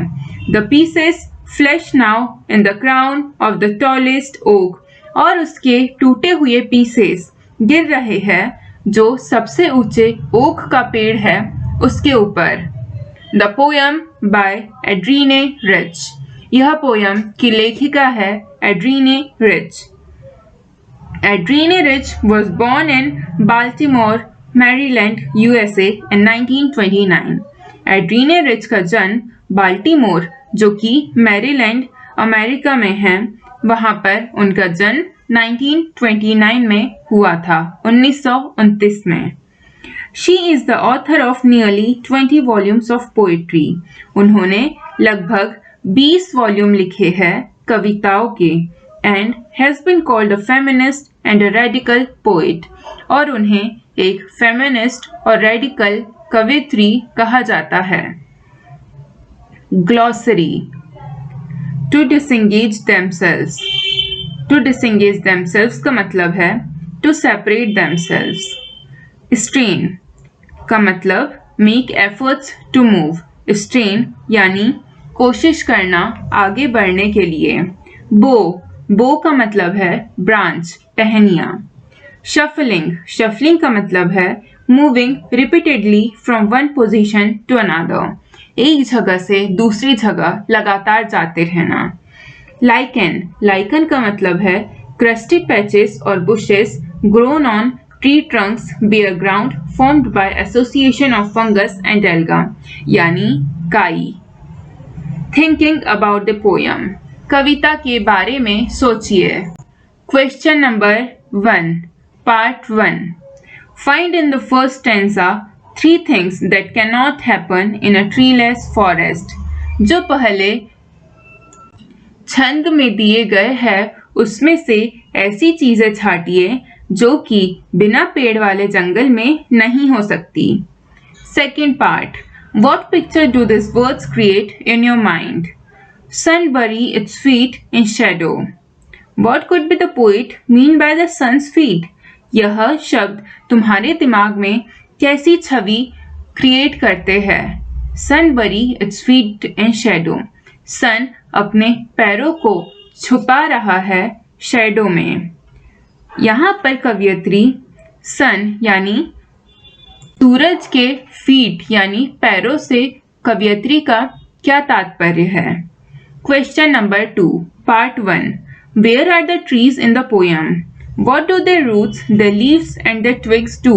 The pieces flash now in the crown of the tallest oak. और उसके टूटे हुए पीसेस गिर रहे हैं जो सबसे ऊंचे ओक का पेड़ है उसके ऊपर. The poem by Adrienne Rich. यह पोयम की लेखिका है एड्रीने rich. Adrienne Rich was born in Baltimore, Maryland, USA in 1929. Adrienne Rich का जन्म बाल्टीमोर जो कि मैरीलैंड अमेरिका में है वहां पर उनका जन्म 1929 में हुआ था. 1929 में. She is the author of nearly 20 volumes of poetry. उन्होंने लगभग 20 वॉल्यूम लिखे हैं कविताओं के. And has been called a feminist and a radical poet. और उन्हें एक फेमिनिस्ट और रेडिकल कवित्री कहा जाता है. Glossary. To disengage themselves. To disengage themselves का मतलब है to separate themselves. Strain का मतलब make efforts to move. Strain यानी कोशिश करना आगे बढ़ने के लिए. बो का मतलब है ब्रांच टहनियाँ. शफलिंग का मतलब है moving repeatedly from one position to another. एक जगह से दूसरी जगह लगातार जाते रहना. लाइकन का मतलब है crusty patches or bushes grown on tree trunks bare ground formed by association of fungus and alga यानी काई. Thinking about the poem. कविता के बारे में सोचिए. Question number 1 part 1. Find in the first stanza 3 things that cannot happen in a treeless forest. जो पहले छंद में दिए गए हैं उसमें से ऐसी चीजें छाटिए जो कि बिना पेड़ वाले जंगल में नहीं हो सकती. Second part. What picture do these words create in your mind? Sun bury its feet in shadow. What could be the poet mean by the sun's feet? यह शब्द तुम्हारे दिमाग में कैसी छवि क्रिएट करते हैं. सन bury its feet in shadow. सन अपने पैरों को छुपा रहा है शैडो में। यहाँ पर कवयित्री सन यानी सूरज के फीट यानी पैरों से कवयित्री का क्या तात्पर्य है? Question number 2 part 1 Where are the trees in the poem? What do their roots, their leaves and their twigs do?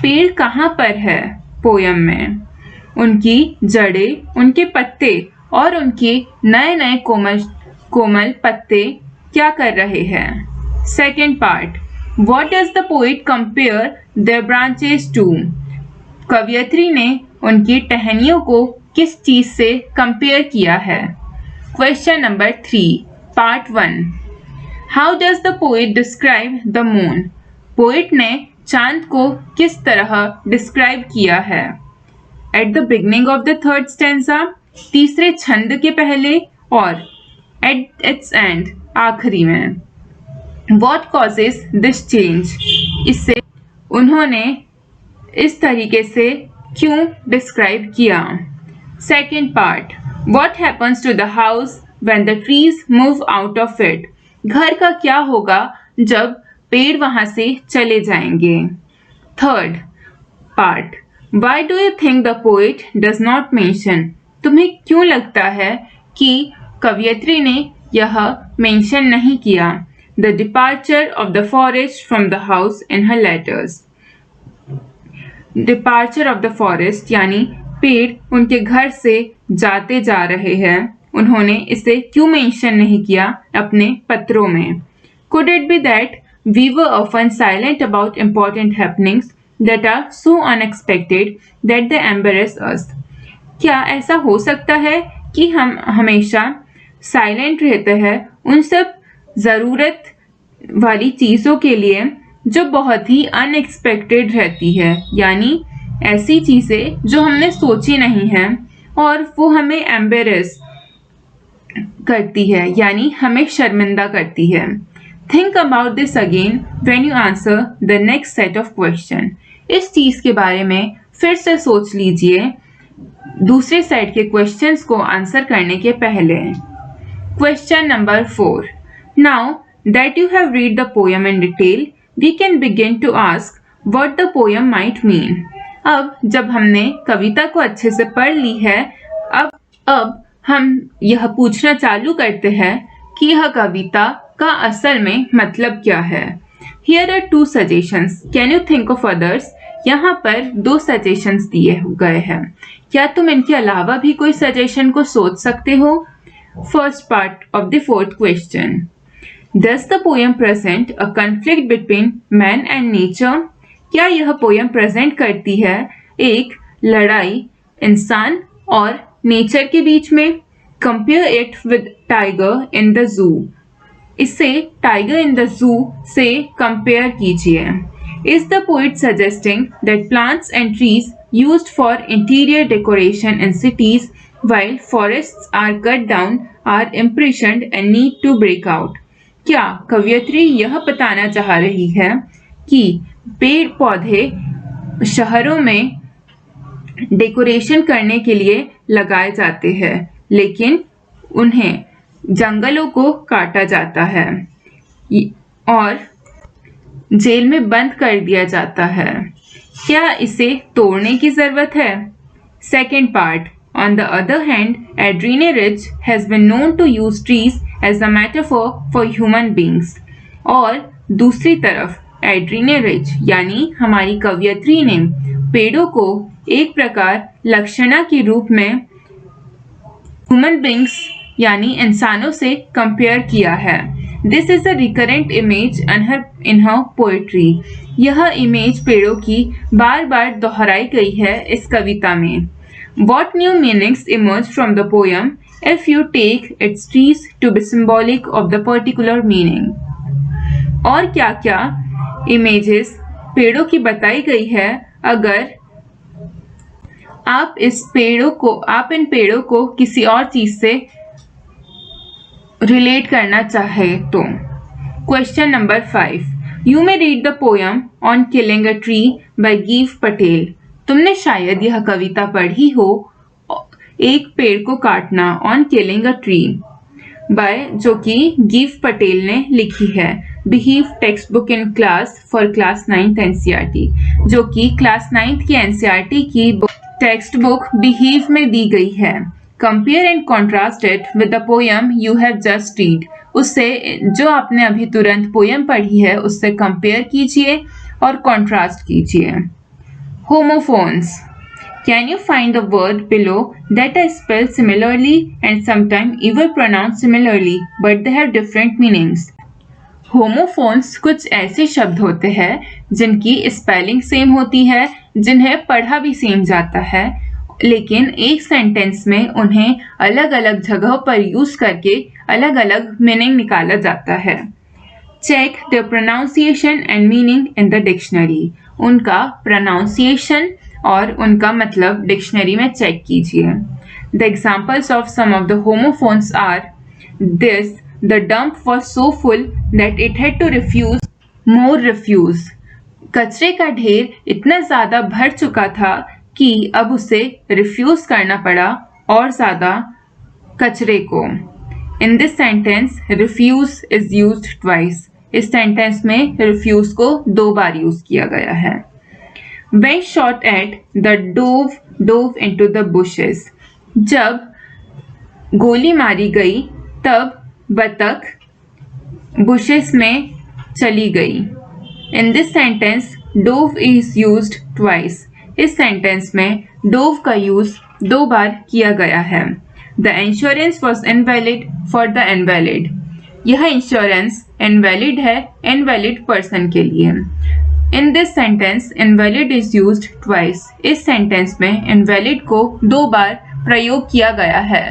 पेड़ कहाँ पर है पोयम में? उनकी जड़ें, उनके पत्ते और उनके नए नए कोमल पत्ते क्या कर रहे हैं? Second part What does the poet compare their branches to? कवयित्री ने उनकी टहनियों को किस चीज से कंपेयर किया है? Question number 3 part 1 How does the poet describe the moon? Poet ने चांद को किस तरह डिस्क्राइब किया है? At the beginning of the third stanza, तीसरे छंद के पहले और at its end, आखिरी में। What causes this change? इसे उन्होंने इस तरीके से क्यों डिस्क्राइब किया? Second part What happens to the house when the trees move out of it? घर का क्या होगा जब पेड़ वहां से चले जाएंगे? Third part Why do you think the poet does not mention? तुम्हें क्यों लगता है कि कवयित्री ने यह मेंशन नहीं किया The departure of the forest from the house in her letters. Departure of the forest यानी पेड़ उनके घर से जाते जा रहे हैं, उन्होंने इसे क्यों मेंशन नहीं किया अपने पत्रों में? Could it be that we were often silent about important happenings that are so unexpected that they embarrass us? क्या ऐसा हो सकता है कि हम हमेशा साइलेंट रहते हैं उन सब ज़रूरत वाली चीज़ों के लिए जो बहुत ही अनएक्सपेक्टेड रहती है, यानी ऐसी चीज़ें जो हमने सोची नहीं है और वो हमें एम्बेरस करती है यानी हमें शर्मिंदा करती है। Think about this again when you answer the next set of question. इस चीज़ के बारे में फिर से सोच लीजिए दूसरे सेट के क्वेश्चंस को आंसर करने के पहले। Question number 4 now that you have read the poem in detail we can begin to ask what the poem might mean. अब जब हमने कविता को अच्छे से पढ़ ली है, अब हम यह पूछना चालू करते हैं कि यह कविता का असल में मतलब क्या है। Here are 2 suggestions. Can you think of others? यहाँ पर 2 सजेशंस दिए गए हैं। क्या तुम इनके अलावा भी कोई सजेशन को सोच सकते हो? First part of the fourth question Does the poem present a conflict between man and nature? क्या यह पोएम प्रेजेंट करती है एक लड़ाई इंसान और नेचर के बीच में? Compare it with tiger in the zoo. इसे टाइगर इन द जू से कंपेयर कीजिए। Is the poet suggesting that plants and trees used for interior decoration in cities while forests are cut down are imprisoned and need to break out? क्या कवयित्री यह बताना चाह रही है कि पेड़ पौधे शहरों में डेकोरेशन करने के लिए लगाए जाते हैं लेकिन उन्हें जंगलों को काटा जाता है और जेल में बंद कर दिया जाता है? क्या इसे तोड़ने की जरूरत है? Second part On the other hand, Adrienne Rich has been known to use trees as a metaphor for human beings. और दूसरी तरफ एड्रीने रिच यानी हमारी कवयित्री ने पेड़ों को एक प्रकार लक्षणा के रूप में ह्यूमन बींग्स यानी इंसानों से कंपेयर किया है। This is a recurrent image in her poetry. यह इमेज पेड़ों की बार बार दोहराई गई है इस कविता में। What new meanings emerge from the poem if you take its trees to be symbolic of the particular meaning? और क्या क्या इमेजेस पेड़ों की बताई गई है अगर आप इन पेड़ों को किसी और चीज से रिलेट करना चाहे तो? Question number 5 You may read the poem on killing a tree by Gieve Patel. तुमने शायद यह कविता पढ़ी हो एक पेड़ को काटना, on killing a tree, by जो कि गिव पटेल ने लिखी है। Beehive textbook in class for class 9th NCERT, जो कि क्लास 9th की एनसीईआरटी की टेक्स्ट बुक बिहीव में दी गई है। Compare and contrast it with the poem you have just read, उससे जो आपने अभी तुरंत पोयम पढ़ी है उससे कंपेयर कीजिए और कॉन्ट्रास्ट कीजिए। Homophones, can you find the word below that are spelled similarly and sometimes even pronounced similarly but they have different meanings? Homophones कुछ ऐसे शब्द होते हैं जिनकी स्पेलिंग सेम होती है, जिन्हें पढ़ा भी सेम जाता है, लेकिन एक सेंटेंस में उन्हें अलग अलग जगह पर यूज करके अलग अलग मीनिंग निकाला जाता है। Check the pronunciation and meaning in the dictionary, उनका प्रोनाउंसिएशन और उनका मतलब डिक्शनरी में चेक कीजिए। The examples of some of the homophones are this, the dump was so full that it had to refuse more refuse, कचरे का ढेर इतना ज्यादा भर चुका था कि अब उसे रिफ्यूज करना पड़ा और ज्यादा कचरे को। In this sentence refuse is used twice, इस सेंटेंस में रिफ्यूज को 2 बार यूज किया गया है। When shot at, the dove dove into the bushes, जब गोली मारी गई तब बतख bushes में चली गई। In this sentence, dove is used twice. इस सेंटेंस में dove का यूज 2 बार किया गया है। The insurance was invalid for the invalid. यह इंश्योरेंस इनवैलिड है इनवैलिड पर्सन के लिए। In this sentence, invalid is used twice. इस सेंटेंस में invalid को 2 बार प्रयोग किया गया है।